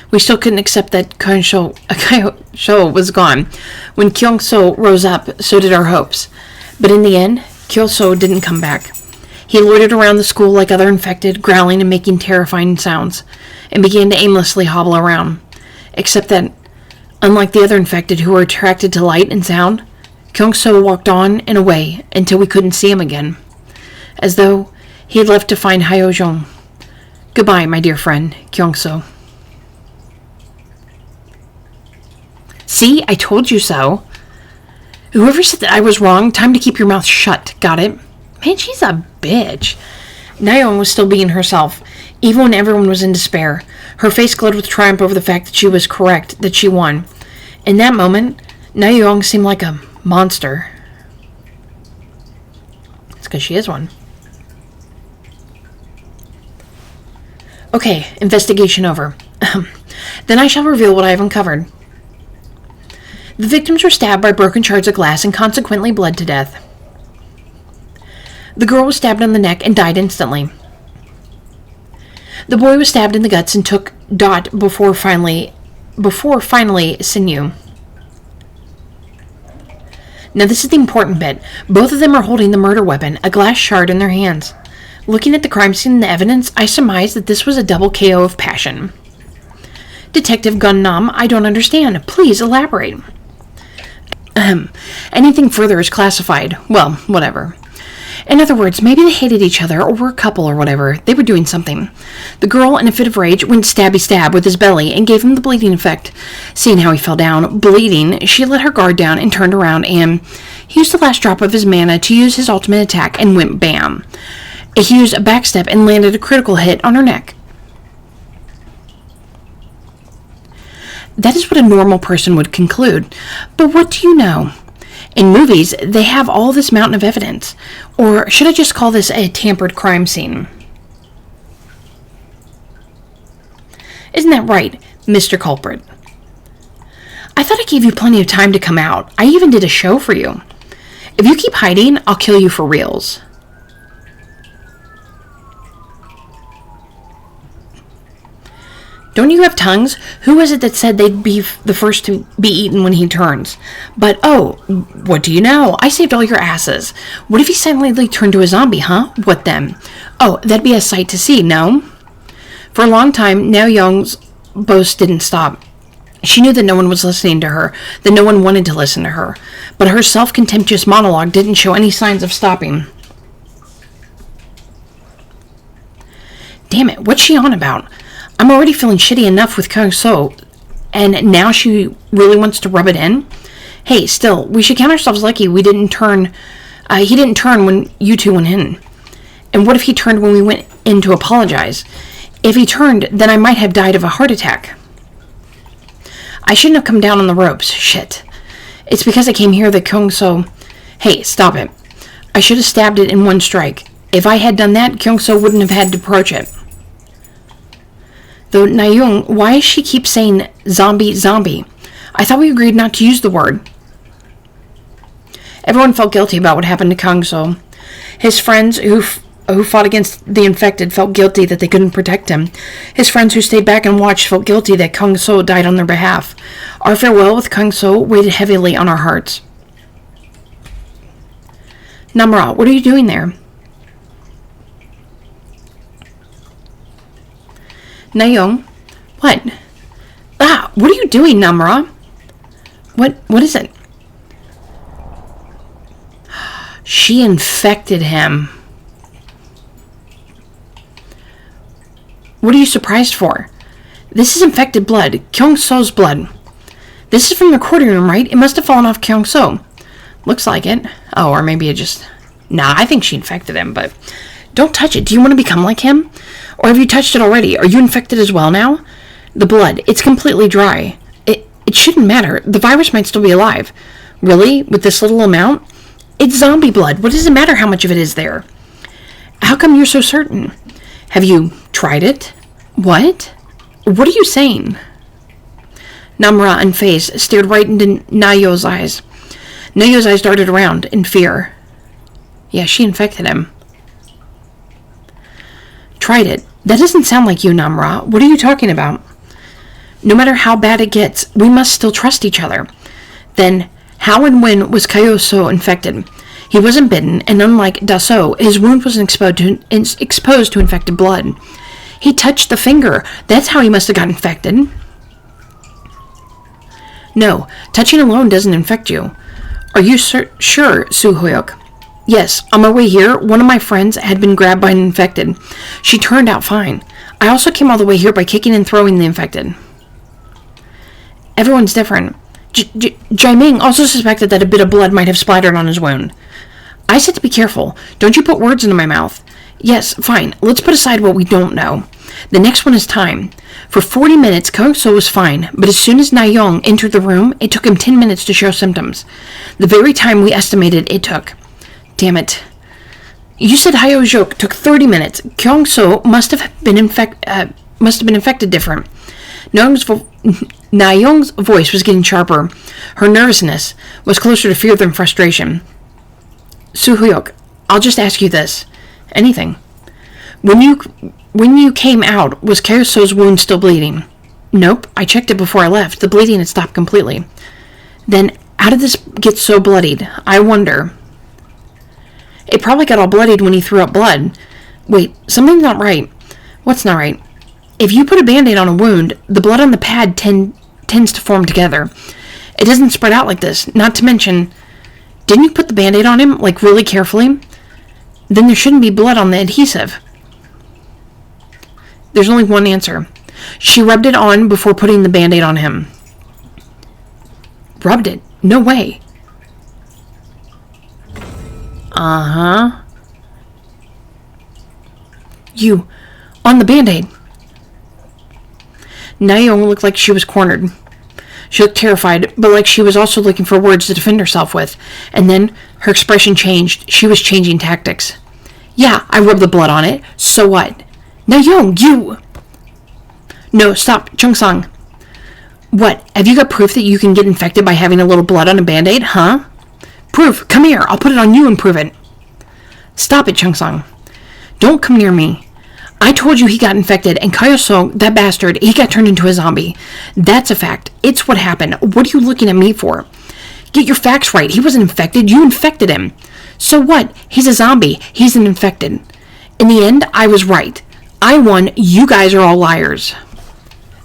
We still couldn't accept that Kyo-sung was gone. When Gyeong-su rose up, so did our hopes. But in the end, Kyo-sung didn't come back. He loitered around the school like other infected, growling and making terrifying sounds, and began to aimlessly hobble around. Except that, unlike the other infected who were attracted to light and sound, Gyeong-su walked on and away until we couldn't see him again, as though he had left to find Hyojong. Goodbye, my dear friend, Gyeong-su. See, I told you so. Whoever said that I was wrong, time to keep your mouth shut, got it? Man, she's a bitch. Nayeon was still being herself, even when everyone was in despair. Her face glowed with triumph over the fact that she was correct, that she won. In that moment, Nayeon seemed like a monster. It's because she is one. Okay, investigation over. Then I shall reveal what I have uncovered. The victims were stabbed by broken shards of glass and consequently bled to death. The girl was stabbed in the neck and died instantly. The boy was stabbed in the guts and took dot before finally sinew. Now this is the important bit. Both of them are holding the murder weapon, a glass shard, in their hands. Looking at the crime scene and the evidence, I surmised that this was a double KO of passion. Detective Gunnam, I don't understand. Please elaborate. Anything further is classified. Well, whatever. In other words, maybe they hated each other or were a couple or whatever. They were doing something. The girl, in a fit of rage, went stabby-stab with his belly and gave him the bleeding effect. Seeing how he fell down, bleeding, she let her guard down and turned around and he used the last drop of his mana to use his ultimate attack and went bam. He used a backstep and landed a critical hit on her neck. That is what a normal person would conclude. But what do you know? In movies, they have all this mountain of evidence. Or should I just call this a tampered crime scene? Isn't that right, Mr. Culprit? I thought I gave you plenty of time to come out. I even did a show for you. If you keep hiding, I'll kill you for reals. Don't you have tongues? Who was it that said they'd be the first to be eaten when he turns? But, oh, what do you know? I saved all your asses. What if he suddenly turned to a zombie, huh? What then? Oh, that'd be a sight to see, no? For a long time, Na-young's boast didn't stop. She knew that no one was listening to her, that no one wanted to listen to her. But her self-contemptuous monologue didn't show any signs of stopping. Damn it, what's she on about? I'm already feeling shitty enough with Gyeong-su, and now she really wants to rub it in? Hey, still, we should count ourselves lucky he didn't turn when you two went in. And what if he turned when we went in to apologize? If he turned, then I might have died of a heart attack. I shouldn't have come down on the ropes. Shit. It's because I came here that Gyeong-su... Hey, stop it. I should have stabbed it in one strike. If I had done that, Gyeong-su wouldn't have had to approach it. Though, Na-young, why does she keep saying zombie, zombie? I thought we agreed not to use the word. Everyone felt guilty about what happened to Gyeong-su. His friends who fought against the infected felt guilty that they couldn't protect him. His friends who stayed back and watched felt guilty that Gyeong-su died on their behalf. Our farewell with Gyeong-su weighed heavily on our hearts. Namra, what are you doing there? Na-young, what? What are you doing, Namra? What is it? She infected him. What are you surprised for? This is infected blood. Gyeong-su's blood. This is from the recording room, right? It must have fallen off Gyeong-su. Looks like it. Oh, or maybe it just... Nah, I think she infected him, but... Don't touch it. Do you want to become like him? Or have you touched it already? Are you infected as well now? The blood. It's completely dry. It shouldn't matter. The virus might still be alive. Really? With this little amount? It's zombie blood. What does it matter how much of it is there? How come you're so certain? Have you tried it? What? What are you saying? Namra, unfazed, stared right into Na-yo's eyes. Na-yo's eyes darted around in fear. Yeah, she infected him. Tried it. That doesn't sound like you, Namra. What are you talking about? No matter how bad it gets, we must still trust each other. Then, how and when was Gyeong-su infected? He wasn't bitten, and unlike Daso, his wound wasn't exposed to infected blood. He touched the finger. That's how he must have got infected. No, touching alone doesn't infect you. Are you sure, Soo-hyuk? Yes, on my way here, one of my friends had been grabbed by an infected. She turned out fine. I also came all the way here by kicking and throwing the infected. Everyone's different. Jaiming also suspected that a bit of blood might have splattered on his wound. I said to be careful. Don't you put words into my mouth. Yes, fine. Let's put aside what we don't know. The next one is time. For 40 minutes, Gyeong-su was fine, but as soon as Na-young entered the room, it took him 10 minutes to show symptoms. The very time we estimated it took. Damn it. You said Hyo-jok took 30 minutes. Gyeong-su must have been infected different. Na-young's voice was getting sharper. Her nervousness was closer to fear than frustration. Soo-hyuk, I'll just ask you this. Anything. When you came out, was Gyeong-su's wound still bleeding? Nope, I checked it before I left. The bleeding had stopped completely. Then, how did this get so bloodied? I wonder. It probably got all bloodied when he threw up blood. Wait, something's not right. What's not right? If you put a band-aid on a wound, the blood on the pad tends to form together. It doesn't spread out like this. Not to mention, didn't you put the band-aid on him, like really carefully? Then there shouldn't be blood on the adhesive. There's only one answer. She rubbed it on before putting the band-aid on him. Rubbed it? No way. Uh-huh. You, on the Band-Aid. Na-young looked like she was cornered. She looked terrified, but like she was also looking for words to defend herself with. And then her expression changed. She was changing tactics. Yeah, I rubbed the blood on it. So what? Na-young, you... No, stop, Chung-sung. What, have you got proof that you can get infected by having a little blood on a Band-Aid, huh? Proof, come here, I'll put it on you and prove it. Stop it, Chung-sung. Don't come near me. I told you he got infected, and Gyeong-su, that bastard, he got turned into a zombie. That's a fact. It's what happened. What are you looking at me for? Get your facts right. He wasn't infected. You infected him. So what? He's a zombie. He's an infected. In the end, I was right. I won. You guys are all liars.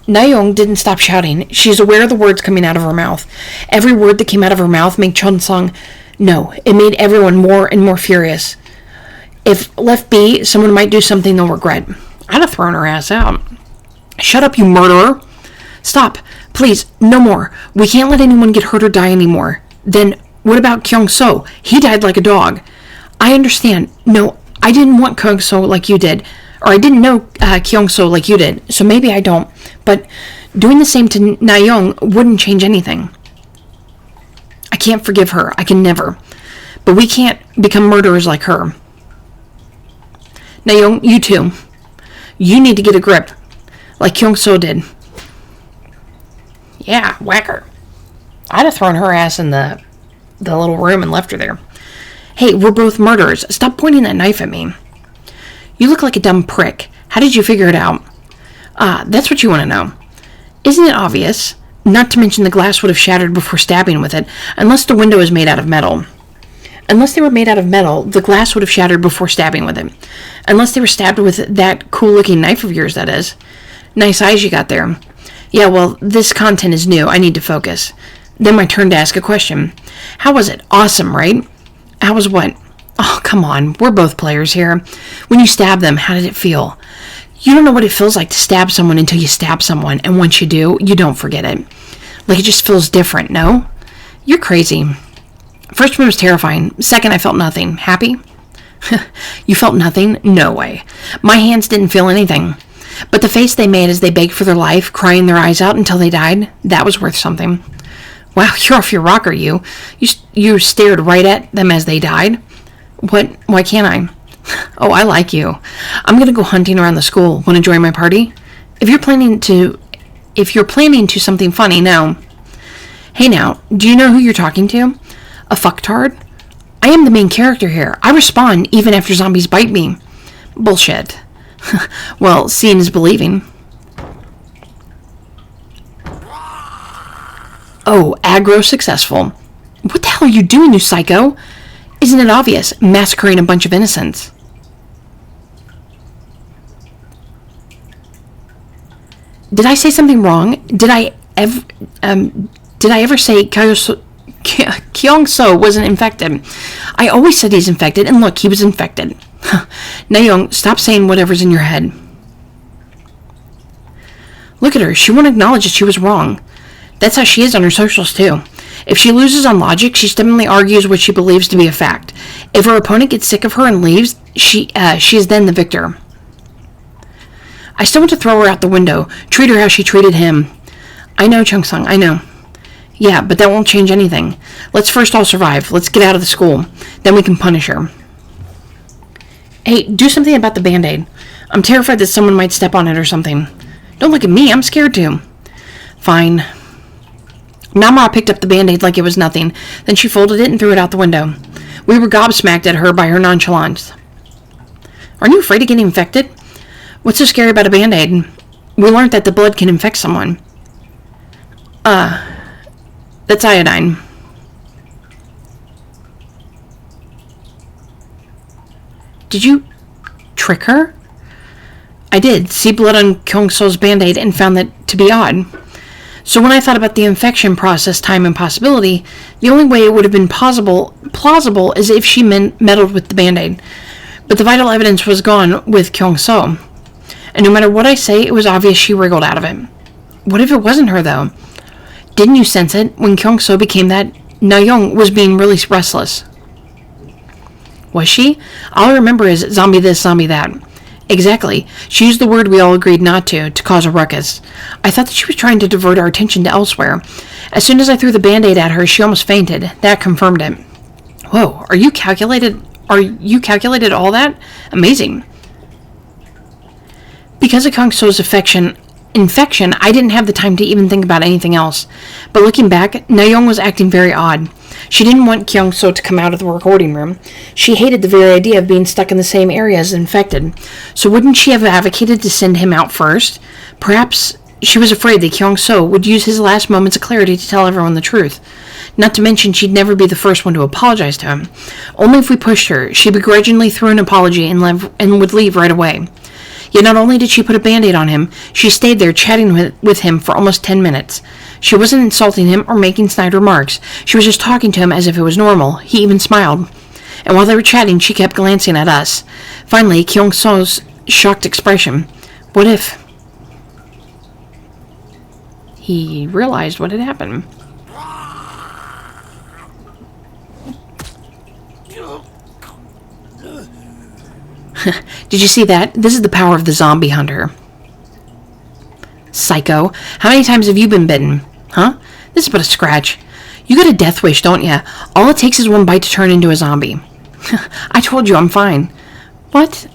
Na-young didn't stop shouting. She's aware of the words coming out of her mouth. Every word that came out of her mouth made Chung-sung... No, it made everyone more and more furious. If left be, someone might do something they'll regret. I'd have thrown her ass out. Shut up, you murderer. Stop. Please, no more. We can't let anyone get hurt or die anymore. Then, what about Gyeong-su? He died like a dog. I understand. No, I didn't want Gyeong-su like you did. Or I didn't know Gyeong-su like you did. So maybe I don't. But doing the same to Na-young wouldn't change anything. I can't forgive her. I can never. But we can't become murderers like her. Na-young, you too. You need to get a grip. Like Gyeong-su did. Yeah, whack her. I'd have thrown her ass in the little room and left her there. Hey, we're both murderers. Stop pointing that knife at me. You look like a dumb prick. How did you figure it out? That's what you want to know. Isn't it obvious? Not to mention the glass would have shattered before stabbing with it, unless the window is made out of metal. Unless they were made out of metal, the glass would have shattered before stabbing with it. Unless they were stabbed with that cool-looking knife of yours, that is. Nice eyes you got there. Yeah, well, this content is new. I need to focus. Then my turn to ask a question. How was it? Awesome, right? How was what? Oh, come on. We're both players here. When you stab them, how did it feel? You don't know what it feels like to stab someone until you stab someone, and once you do, you don't forget it. Like it just feels different, no? You're crazy. First one was terrifying. Second, I felt nothing. Happy? You felt nothing? No way. My hands didn't feel anything. But the face they made as they begged for their life, crying their eyes out until they died, that was worth something. Wow, you're off your rocker, you. You stared right at them as they died? What? Why can't I? Oh, I like you. I'm going to go hunting around the school. Want to join my party? If you're planning to something funny, no. Hey now, do you know who you're talking to? A fucktard? I am the main character here. I respond even after zombies bite me. Bullshit. Well, seeing is believing. Oh, aggro successful. What the hell are you doing, you psycho? Isn't it obvious? Massacring a bunch of innocents. Did I say something wrong? Did I ever say Gyeong-su wasn't infected? I always said he's infected, and look, he was infected. Na-young, stop saying whatever's in your head. Look at her. She won't acknowledge that she was wrong. That's how she is on her socials, too. If she loses on logic, she stubbornly argues what she believes to be a fact. If her opponent gets sick of her and leaves, she is then the victor. I still want to throw her out the window, treat her how she treated him. I know, Chung-sung, I know. Yeah, but that won't change anything. Let's first all survive. Let's get out of the school. Then we can punish her. Hey, do something about the Band-Aid. I'm terrified that someone might step on it or something. Don't look at me, I'm scared too. Fine. Namra picked up the Band-Aid like it was nothing. Then she folded it and threw it out the window. We were gobsmacked at her by her nonchalance. Aren't you afraid of getting infected? What's so scary about a Band-Aid? We learned that the blood can infect someone. That's iodine. Did you trick her? I did. See blood on Gyeong-su's Band-Aid and found that to be odd. So when I thought about the infection process, time, and possibility, the only way it would have been plausible is if she meddled with the Band-Aid. But the vital evidence was gone with Gyeong-su. And no matter what I say, it was obvious she wriggled out of it. What if it wasn't her, though? Didn't you sense it when Gyeong-su became that? Na-young was being really restless. Was she? All I remember is zombie this, zombie that. Exactly. She used the word we all agreed not to cause a ruckus. I thought that she was trying to divert our attention to elsewhere. As soon as I threw the Band-Aid at her, she almost fainted. That confirmed it. Whoa, Are you calculated all that? Amazing. Because of Gyeong-su's infection, I didn't have the time to even think about anything else. But looking back, Nayoung was acting very odd. She didn't want Gyeong-su to come out of the recording room. She hated the very idea of being stuck in the same area as infected. So wouldn't she have advocated to send him out first? Perhaps she was afraid that Gyeong-su would use his last moments of clarity to tell everyone the truth. Not to mention she'd never be the first one to apologize to him. Only if we pushed her, she begrudgingly threw an apology and would leave right away. Yet not only did she put a Band-Aid on him, she stayed there chatting with him for almost 10 minutes. She wasn't insulting him or making snide remarks. She was just talking to him as if it was normal. He even smiled. And while they were chatting, she kept glancing at us. Finally, Gyeong-su's shocked expression. What if he realized what had happened? Did you see that? This is the power of the zombie hunter. Psycho. How many times have you been bitten? Huh? This is but a scratch. You got a death wish, don't you? All it takes is one bite to turn into a zombie. I told you I'm fine. What?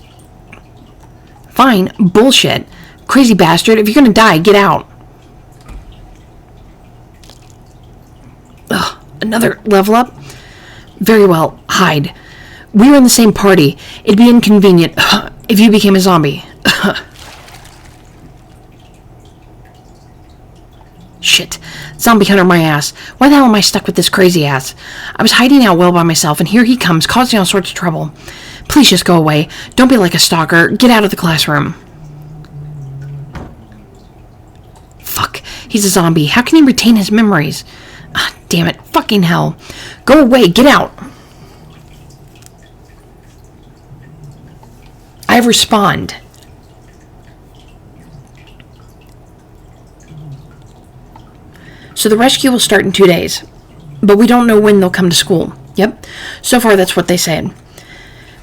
Fine? Bullshit. Crazy bastard. If you're gonna die, get out. Ugh, another level up? Very well, hide. We were in the same party. It'd be inconvenient if you became a zombie. Shit. Zombie hunter my ass. Why the hell am I stuck with this crazy ass? I was hiding out well by myself, and here he comes, causing all sorts of trouble. Please just go away. Don't be like a stalker. Get out of the classroom. Fuck. He's a zombie. How can he retain his memories? Ah, damn it. Fucking hell. Go away. Get out. I respond. So the rescue will start in 2 days. But we don't know when they'll come to school. Yep. So far, that's what they said.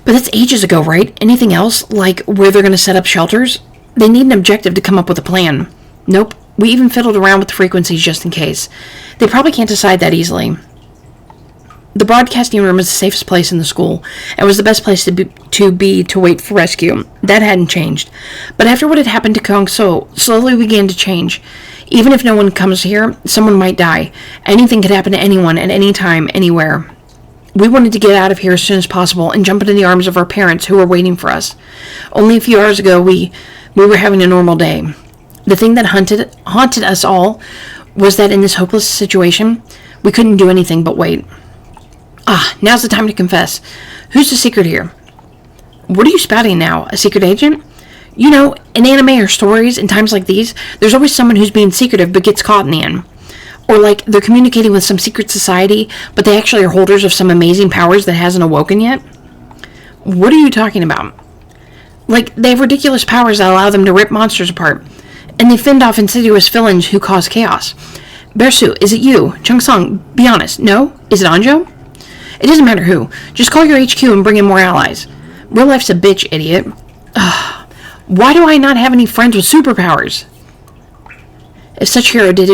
But that's ages ago, right? Anything else? Like where they're going to set up shelters? They need an objective to come up with a plan. Nope. We even fiddled around with the frequencies just in case. They probably can't decide that easily. The broadcasting room is the safest place in the school, and was the best place to wait for rescue. That hadn't changed. But after what had happened to Gyeong-su, slowly began to change. Even if no one comes here, someone might die. Anything could happen to anyone at any time, anywhere. We wanted to get out of here as soon as possible and jump into the arms of our parents who were waiting for us. Only a few hours ago, we were having a normal day. The thing that haunted us all was that in this hopeless situation, we couldn't do anything but wait. Ah, now's the time to confess. Who's the secret here? What are you spouting now? A secret agent? You know, in anime or stories, in times like these, there's always someone who's being secretive but gets caught in the end. Or like they're communicating with some secret society, but they actually are holders of some amazing powers that hasn't awoken yet. What are you talking about? Like, they have ridiculous powers that allow them to rip monsters apart. And they fend off insidious villains who cause chaos. Bersu, is it you? Chung-sung, be honest. No? Is it Anjo? It doesn't matter who. Just call your HQ and bring in more allies. Real life's a bitch, idiot. Ugh. Why do I not have any friends with superpowers? If such hero did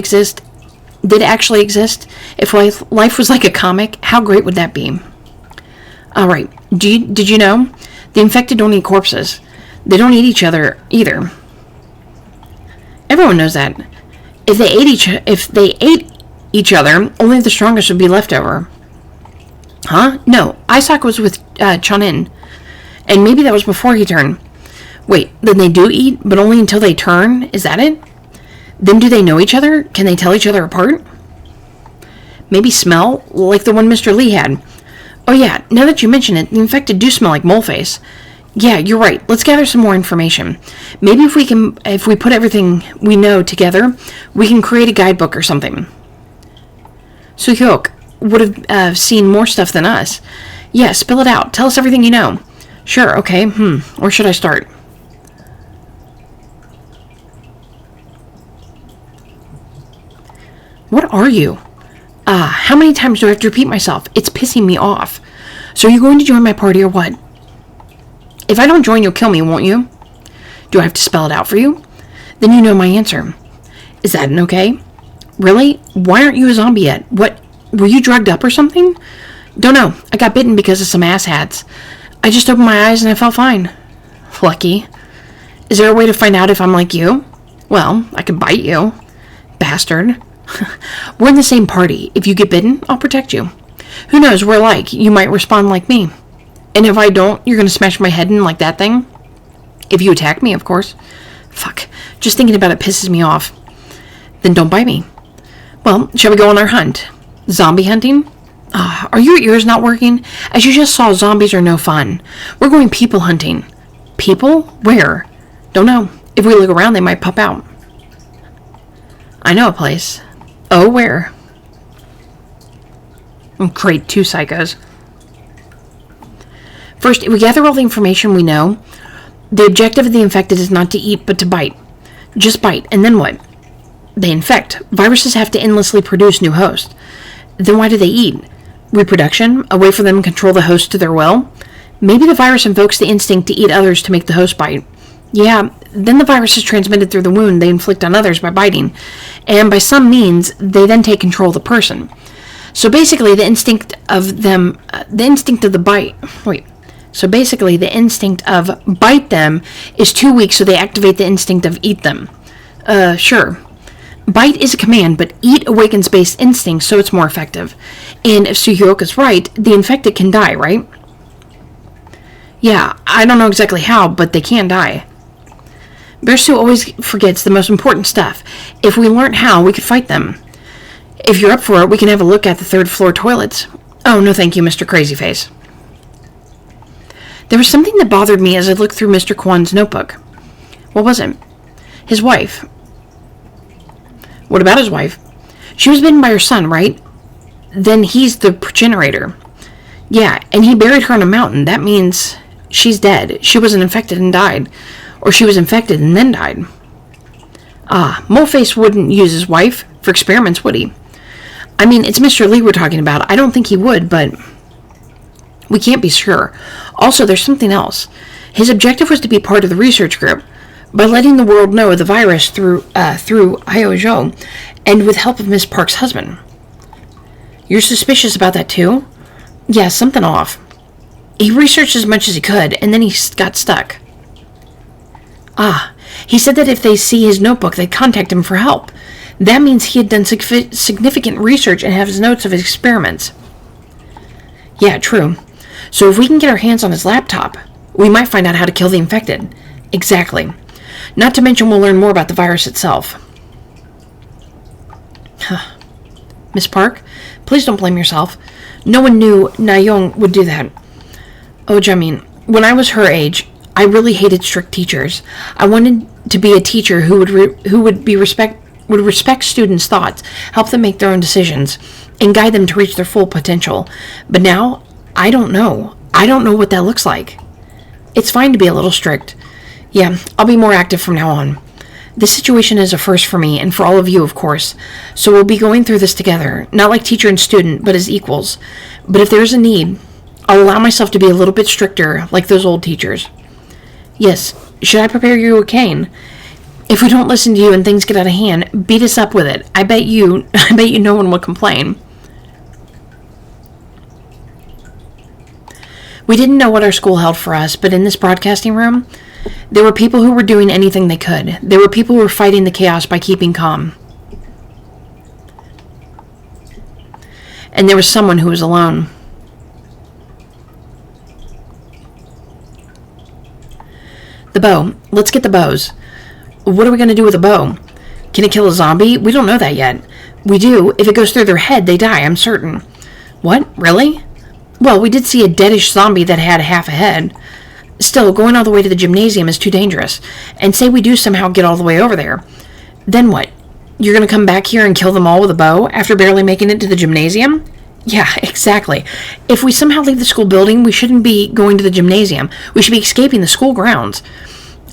actually exist, if life was like a comic, how great would that be? Alright, did you know? The infected don't eat corpses. They don't eat each other, either. Everyone knows that. If they ate each other, only the strongest would be left over. Huh? No, Isaac was with Chonin. And maybe that was before he turned. Wait, then they do eat, but only until they turn? Is that it? Then do they know each other? Can they tell each other apart? Maybe smell, like the one Mr. Lee had. Oh yeah, now that you mention it, the infected do smell like moleface. Yeah, you're right. Let's gather some more information. Maybe if we put everything we know together, we can create a guidebook or something. Soo-hyuk would have seen more stuff than us. Yeah, spill it out. Tell us everything you know. Sure, okay. Where should I start? What are you? How many times do I have to repeat myself? It's pissing me off. So are you going to join my party or what? If I don't join, you'll kill me, won't you? Do I have to spell it out for you? Then you know my answer. Is that an okay? Really? Why aren't you a zombie yet? What? Were you drugged up or something? Don't know. I got bitten because of some asshats. I just opened my eyes and I felt fine. Lucky. Is there a way to find out if I'm like you? Well, I could bite you. Bastard. We're in the same party. If you get bitten, I'll protect you. Who knows, we're alike. You might respond like me. And if I don't, you're going to smash my head in like that thing? If you attack me, of course. Fuck. Just thinking about it pisses me off. Then don't bite me. Well, shall we go on our hunt? Zombie hunting? Are your ears not working? As you just saw, zombies are no fun. We're going people hunting. People? Where? Don't know. If we look around, they might pop out. I know a place. Oh, where? Great, 2 psychos. First, if we gather all the information we know, the objective of the infected is not to eat, but to bite. Just bite, and then what? They infect. Viruses have to endlessly produce new hosts. Then why do they eat? Reproduction? A way for them to control the host to their will? Maybe the virus invokes the instinct to eat others to make the host bite. Yeah, then the virus is transmitted through the wound they inflict on others by biting, and by some means, they then take control of the person. So basically, the instinct of bite them is too weak, so they activate the instinct of eat them. Sure. Bite is a command, but eat awakens base instincts, so it's more effective. And if Sugioka's right, the infected can die, right? Yeah, I don't know exactly how, but they can die. Bersu always forgets the most important stuff. If we learn how, we could fight them. If you're up for it, we can have a look at the 3rd floor toilets. Oh, no thank you, Mr. Crazyface. There was something that bothered me as I looked through Mr. Kwan's notebook. What was it? His wife. What about his wife? She was bitten by her son, right? Then he's the progenitor. Yeah, and he buried her on a mountain. That means she's dead. She wasn't infected and died. Or she was infected and then died. Moleface wouldn't use his wife for experiments, would he? I mean, it's Mr. Lee we're talking about. I don't think he would, but we can't be sure. Also, there's something else. His objective was to be part of the research group by letting the world know of the virus through Hyojo and with help of Miss Park's husband. You're suspicious about that too? Yeah, something off. He researched as much as he could, and then he got stuck. He said that if they see his notebook, they'd contact him for help. That means he had done significant research and has notes of his experiments. Yeah, true. So if we can get our hands on his laptop, we might find out how to kill the infected. Exactly. Not to mention we'll learn more about the virus itself. Miss Park, please don't blame yourself. No one knew Nayoung would do that. Oh, Jamin, when I was her age, I really hated strict teachers. I wanted to be a teacher who would respect students' thoughts, help them make their own decisions, and guide them to reach their full potential. But now, I don't know. I don't know what that looks like. It's fine to be a little strict. Yeah, I'll be more active from now on. This situation is a first for me, and for all of you, of course. So we'll be going through this together, not like teacher and student, but as equals. But if there's a need, I'll allow myself to be a little bit stricter, like those old teachers. Yes, should I prepare you a cane? If we don't listen to you and things get out of hand, beat us up with it. I bet you no one will complain. We didn't know what our school held for us, but in this broadcasting room, there were people who were doing anything they could. There were people who were fighting the chaos by keeping calm. And there was someone who was alone. The bow. Let's get the bows. What are we going to do with a bow? Can it kill a zombie? We don't know that yet. We do. If it goes through their head, they die, I'm certain. What? Really? Well, we did see a deadish zombie that had half a head. Still, going all the way to the gymnasium is too dangerous. And say we do somehow get all the way over there. Then what? You're going to come back here and kill them all with a bow after barely making it to the gymnasium? Yeah, exactly. If we somehow leave the school building, we shouldn't be going to the gymnasium. We should be escaping the school grounds.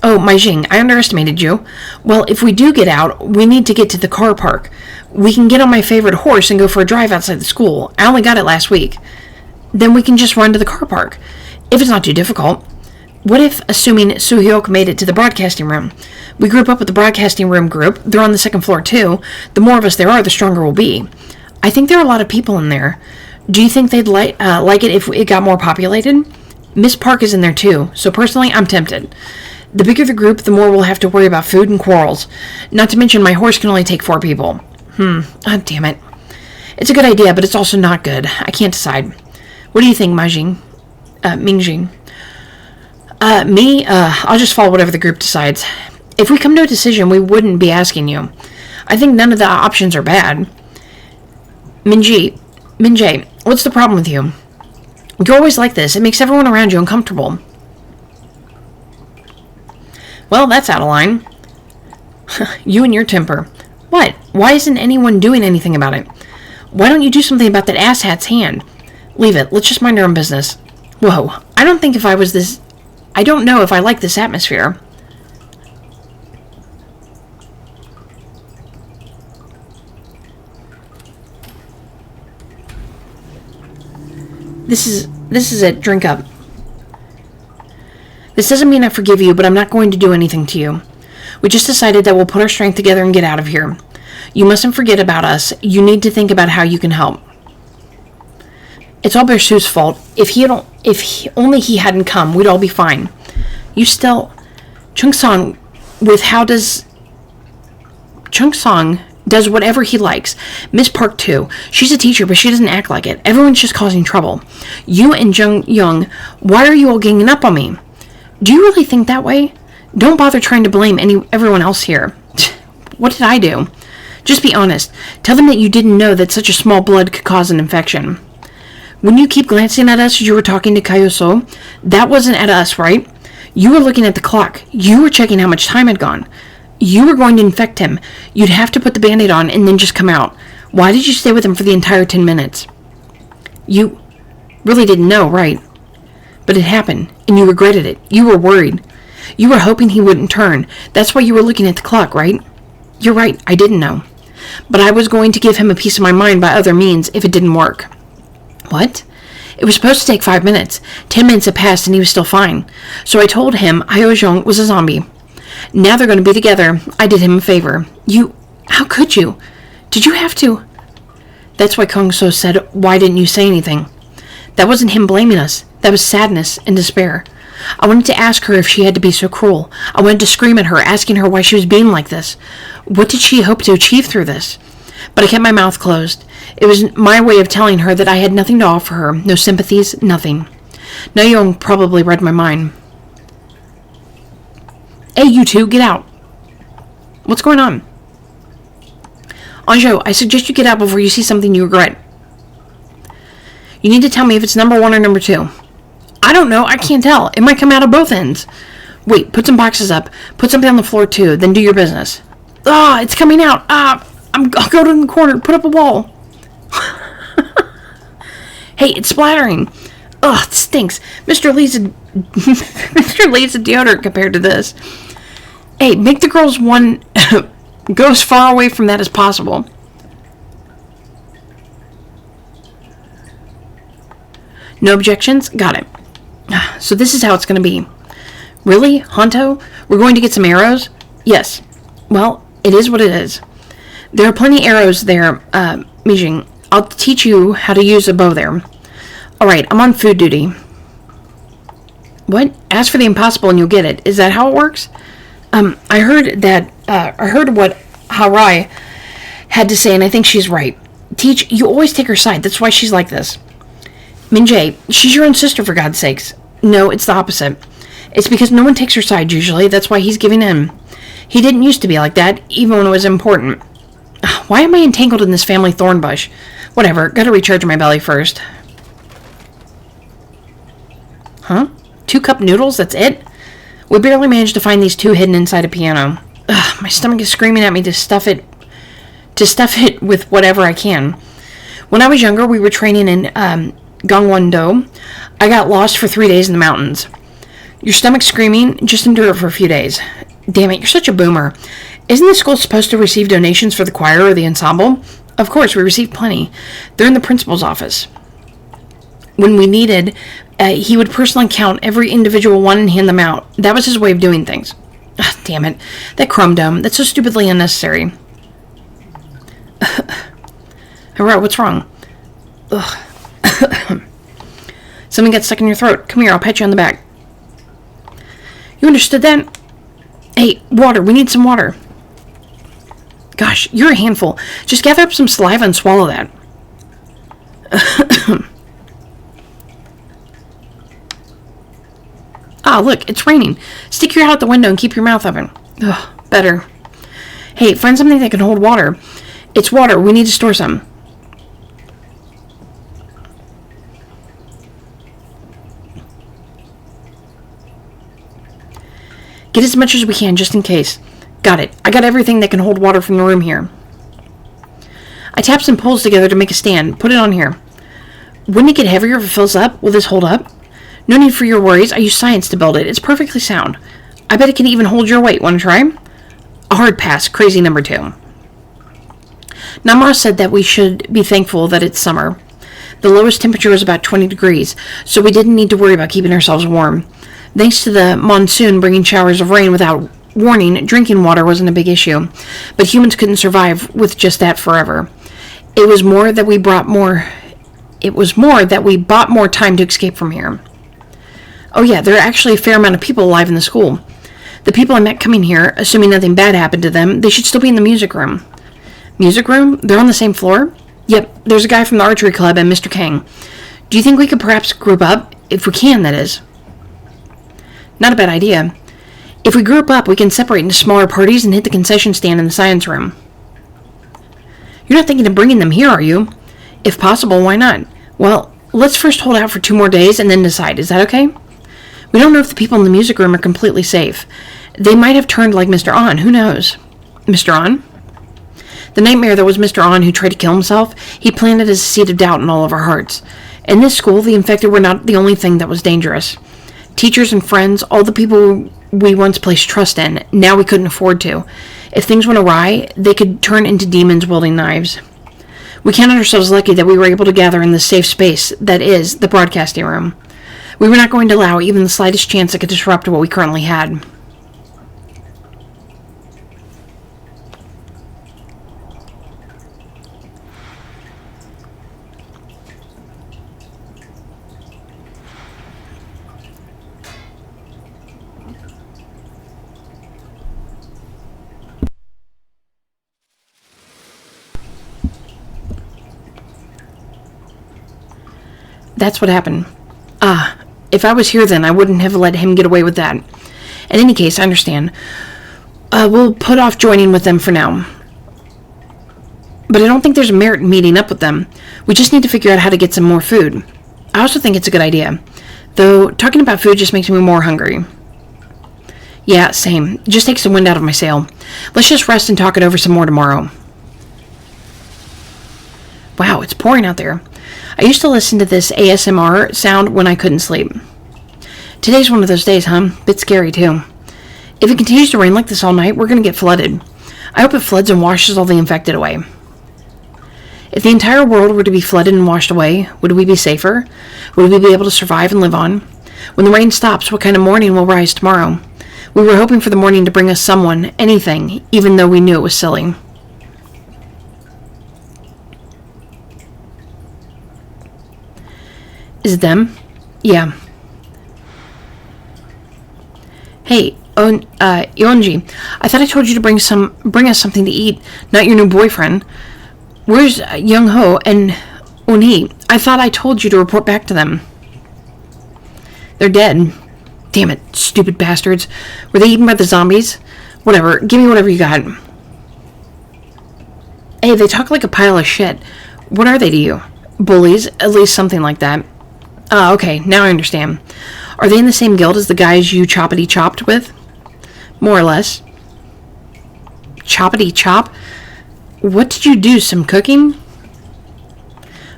Oh, Mai Jing, I underestimated you. Well, if we do get out, we need to get to the car park. We can get on my favorite horse and go for a drive outside the school. I only got it last week. Then we can just run to the car park. If it's not too difficult. What if, assuming Suhyok made it to the broadcasting room, we group up with the broadcasting room group, they're on the second floor too, the more of us there are, the stronger we'll be. I think there are a lot of people in there. Do you think they'd like it if it got more populated? Miss Park is in there too, so personally, I'm tempted. The bigger the group, the more we'll have to worry about food and quarrels. Not to mention my horse can only take 4 people. Ah, damn it. It's a good idea, but it's also not good. I can't decide. What do you think, Mingjing? I'll just follow whatever the group decides. If we come to a decision, we wouldn't be asking you. I think none of the options are bad. Minjae, what's the problem with you? You're always like this. It makes everyone around you uncomfortable. Well, that's out of line. You and your temper. What? Why isn't anyone doing anything about it? Why don't you do something about that asshat's hand? Leave it. Let's just mind our own business. Whoa. I don't know if I like this atmosphere. This is it. Drink up. This doesn't mean I forgive you, but I'm not going to do anything to you. We just decided that we'll put our strength together and get out of here. You mustn't forget about us. You need to think about how you can help. It's all Bersu's fault. If only he hadn't come, we'd all be fine. You still... Chung-song does whatever he likes. Miss Park, too. She's a teacher, but she doesn't act like it. Everyone's just causing trouble. You and Jung Young, why are you all ganging up on me? Do you really think that way? Don't bother trying to blame everyone else here. What did I do? Just be honest. Tell them that you didn't know that such a small blood could cause an infection. When you keep glancing at us as you were talking to Gyeong-su, that wasn't at us, right? You were looking at the clock. You were checking how much time had gone. You were going to infect him. You'd have to put the Band-Aid on and then just come out. Why did you stay with him for the entire 10 minutes? You really didn't know, right? But it happened, and you regretted it. You were worried. You were hoping he wouldn't turn. That's why you were looking at the clock, right? You're right, I didn't know. But I was going to give him a piece of my mind by other means if it didn't work. What? It was supposed to take 5 minutes. 10 minutes had passed and he was still fine. So I told him Hyojong was a zombie. Now they're going to be together. I did him a favor. How could you? Did you have to? That's why Gyeong-su said, why didn't you say anything? That wasn't him blaming us. That was sadness and despair. I wanted to ask her if she had to be so cruel. I wanted to scream at her, asking her why she was being like this. What did she hope to achieve through this? But I kept my mouth closed. It was my way of telling her that I had nothing to offer her. No sympathies, nothing. Nayeon probably read my mind. Hey, you two, get out. What's going on? Anjo, I suggest you get out before you see something you regret. You need to tell me if it's number 1 or number 2. I don't know. I can't tell. It might come out of both ends. Wait, put some boxes up. Put something on the floor, too. Then do your business. It's coming out. I'll go to the corner. Put up a wall. Hey, it's splattering. It stinks. Mr. Lee's a deodorant compared to this. Hey, make the girls one go as far away from that as possible. No objections? Got it. So this is how it's going to be. Really? Honto? We're going to get some arrows? Yes. Well, it is what it is. There are plenty of arrows there, Mijing. I'll teach you how to use a bow there. Alright, I'm on food duty. What? Ask for the impossible and you'll get it. Is that how it works? I heard what Harai had to say, and I think she's right. Teach, you always take her side. That's why she's like this. Minjae, she's your own sister, for God's sakes. No, it's the opposite. It's because no one takes her side, usually. That's why he's giving in. He didn't used to be like that, even when it was important. Why am I entangled in this family thorn bush? Whatever, gotta recharge my belly first. Huh? 2 cup noodles, that's it? We barely managed to find these 2 hidden inside a piano. My stomach is screaming at me to stuff it with whatever I can. When I was younger, we were training in Gangwon-do. I got lost for 3 days in the mountains. Your stomach screaming? Just endure it for a few days. Damn it, you're such a boomer. Isn't the school supposed to receive donations for the choir or the ensemble? Of course, we received plenty. They're in the principal's office. When we needed He would personally count every individual one and hand them out. That was his way of doing things. Ugh, damn it. That crumb dome. That's so stupidly unnecessary. Alright, what's wrong? Ugh. Something got stuck in your throat. Come here, I'll pat you on the back. You understood that? Hey, water. We need some water. Gosh, you're a handful. Just gather up some saliva and swallow that. Ah, look, it's raining. Stick your head out the window and keep your mouth open. Ugh, better. Hey, find something that can hold water. It's water. We need to store some. Get as much as we can, just in case. Got it. I got everything that can hold water from the room here. I tapped some poles together to make a stand. Put it on here. Wouldn't it get heavier if it fills up? Will this hold up? No need for your worries. I use science to build it. It's perfectly sound. I bet it can even hold your weight. Want to try? A hard pass. Crazy number 2. Namra said that we should be thankful that it's summer. The lowest temperature was about 20 degrees, so we didn't need to worry about keeping ourselves warm. Thanks to the monsoon bringing showers of rain without warning, drinking water wasn't a big issue, but humans couldn't survive with just that forever. It was more that we bought more time to escape from here. Oh yeah, there are actually a fair amount of people alive in the school. The people I met coming here, assuming nothing bad happened to them, they should still be in the music room. Music room? They're on the same floor? Yep, there's a guy from the archery club and Mr. Kang. Do you think we could perhaps group up? If we can, that is. Not a bad idea. If we group up, we can separate into smaller parties and hit the concession stand in the science room. You're not thinking of bringing them here, are you? If possible, why not? Well, let's first hold out for 2 more days and then decide. Is that okay? We don't know if the people in the music room are completely safe. They might have turned like Mr. On. Who knows? Mr. On? The nightmare that was Mr. On who tried to kill himself, he planted as a seed of doubt in all of our hearts. In this school, the infected were not the only thing that was dangerous. Teachers and friends, all the people we once placed trust in, now we couldn't afford to. If things went awry, they could turn into demons wielding knives. We counted ourselves lucky that we were able to gather in the safe space that is the broadcasting room. We were not going to allow even the slightest chance that could disrupt what we currently had. That's what happened. If I was here then, I wouldn't have let him get away with that. In any case, I understand. We'll put off joining with them for now. But I don't think there's merit in meeting up with them. We just need to figure out how to get some more food. I also think it's a good idea. Though, talking about food just makes me more hungry. Yeah, same. Just takes the wind out of my sail. Let's just rest and talk it over some more tomorrow. Wow, it's pouring out there. I used to listen to this ASMR sound when I couldn't sleep. Today's one of those days, huh? Bit scary, too. If it continues to rain like this all night, we're going to get flooded. I hope it floods and washes all the infected away. If the entire world were to be flooded and washed away, would we be safer? Would we be able to survive and live on? When the rain stops, what kind of morning will rise tomorrow? We were hoping for the morning to bring us someone, anything, even though we knew it was silly. Is it them? Yeah. Hey, Yeonji, I thought I told you to bring us something to eat, not your new boyfriend. Where's Young-ho and Eun-hee? I thought I told you to report back to them. They're dead. Damn it, stupid bastards. Were they eaten by the zombies? Whatever, give me whatever you got. Hey, they talk like a pile of shit. What are they to you? Bullies, at least something like that. Ah, okay, now I understand. Are they in the same guild as the guys you choppity-chopped with? More or less. Choppity-chop? What did you do, some cooking?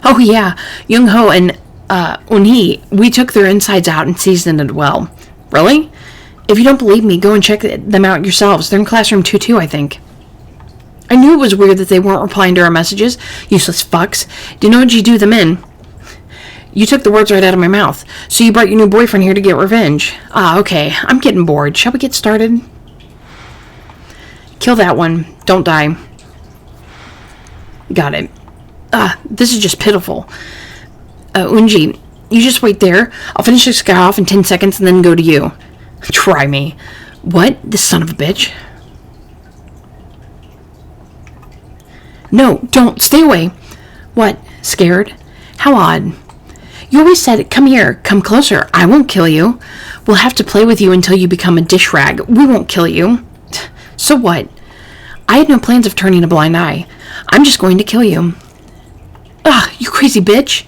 Oh yeah, Young-ho and Eun-hee, we took their insides out and seasoned it well. Really? If you don't believe me, go and check them out yourselves. They're in classroom 2-2, I think. I knew it was weird that they weren't replying to our messages. Useless fucks. Dinoji do them in. You took the words right out of my mouth. So you brought your new boyfriend here to get revenge. Ah, okay. I'm getting bored. Shall we get started? Kill that one. Don't die. Got it. This is just pitiful. Unji, you just wait there. I'll finish this guy off in 10 seconds and then go to you. Try me. What? This son of a bitch. No, don't. Stay away. What? Scared? How odd. You always said, come here, come closer. I won't kill you. We'll have to play with you until you become a dish rag. We won't kill you. So what? I had no plans of turning a blind eye. I'm just going to kill you. Ugh, you crazy bitch.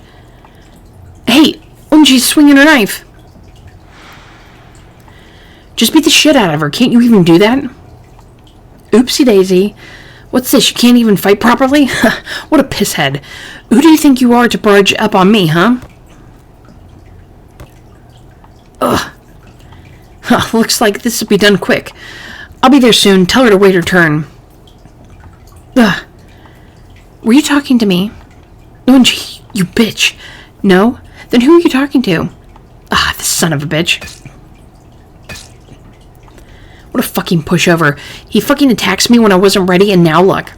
Hey, Unji's swinging her knife. Just beat the shit out of her. Can't you even do that? Oopsie daisy. What's this? You can't even fight properly? What a pisshead. Who do you think you are to barge up on me, huh? Ugh. Looks like this will be done quick. I'll be there soon. Tell her to wait her turn. Ugh. Were you talking to me? Unji, you bitch. No? Then who are you talking to? This son of a bitch. What a fucking pushover. He fucking attacks me when I wasn't ready, and now look.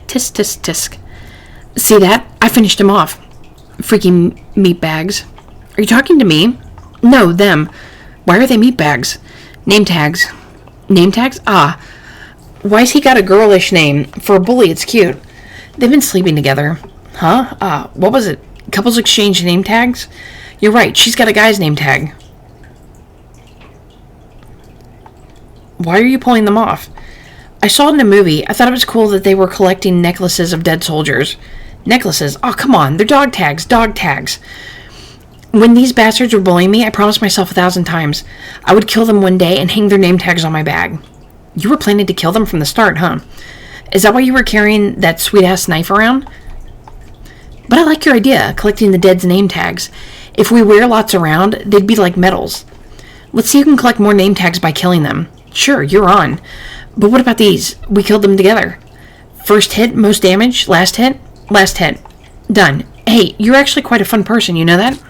Tisk, tisk, tisk. See that? I finished him off. Freaking meatbags. Are you talking to me? No, them. Why are they meatbags? Name tags. Name tags? Why's he got a girlish name? For a bully, it's cute. They've been sleeping together. Huh? What was it? Couples exchange name tags? You're right, she's got a guy's name tag. Why are you pulling them off? I saw it in a movie. I thought it was cool that they were collecting necklaces of dead soldiers. Necklaces? Oh, come on. They're dog tags. Dog tags. When these bastards were bullying me, I promised myself 1,000 times I would kill them one day and hang their name tags on my bag. You were planning to kill them from the start, huh? Is that why you were carrying that sweet-ass knife around? But I like your idea, collecting the dead's name tags. If we wear lots around, they'd be like medals. Let's see who can collect more name tags by killing them. Sure, you're on. But what about these? We killed them together. First hit, most damage. Last hit, last hit. Done. Hey, you're actually quite a fun person, you know that?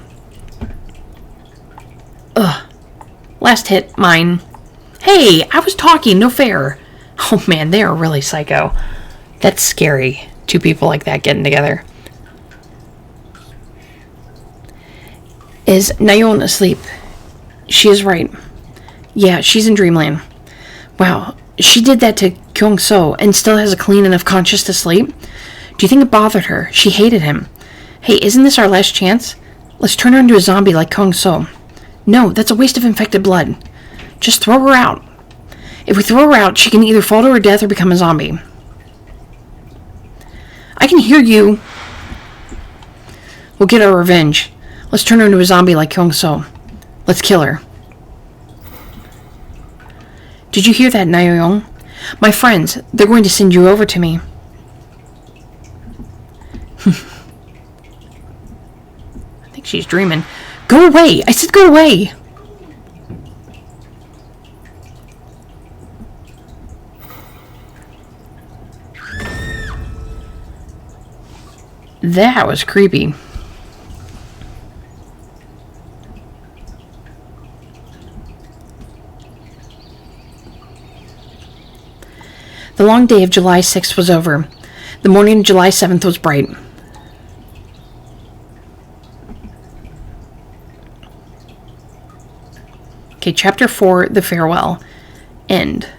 Ugh. Last hit, mine. Hey, I was talking, no fair. Oh man, they are really psycho. That's scary. Two people like that getting together. Is Nayeon asleep? She is right. Yeah, she's in dreamland. Wow, she did that to Gyeong-su and still has a clean enough conscience to sleep? Do you think it bothered her? She hated him. Hey, isn't this our last chance? Let's turn her into a zombie like Gyeong-su. No, that's a waste of infected blood. Just throw her out. If we throw her out, she can either fall to her death or become a zombie. I can hear you. We'll get our revenge. Let's turn her into a zombie like Gyeong-su. Let's kill her. Did you hear that, Nayeon? My friends, they're going to send you over to me. I think she's dreaming. Go away! I said go away! That was creepy. The long day of July 6th was over. The morning of July 7th was bright. Okay, Chapter 4, The Farewell. End.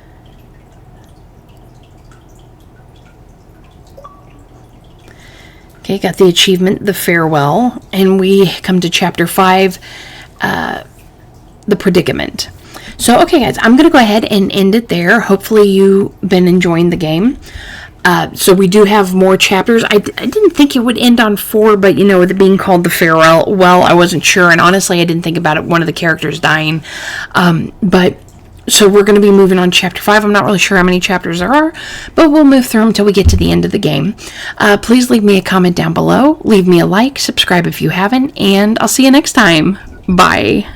Okay, got the achievement, The Farewell. And we come to Chapter 5, The Predicament. So, okay, guys, I'm going to go ahead and end it there. Hopefully you've been enjoying the game. So we do have more chapters. I didn't think it would end on 4, but, you know, with it being called The Farewell, well, I wasn't sure. And honestly, I didn't think about it, one of the characters dying. But, so we're going to be moving on to Chapter 5. I'm not really sure how many chapters there are, but we'll move through them until we get to the end of the game. Please leave me a comment down below. Leave me a like, subscribe if you haven't, and I'll see you next time. Bye.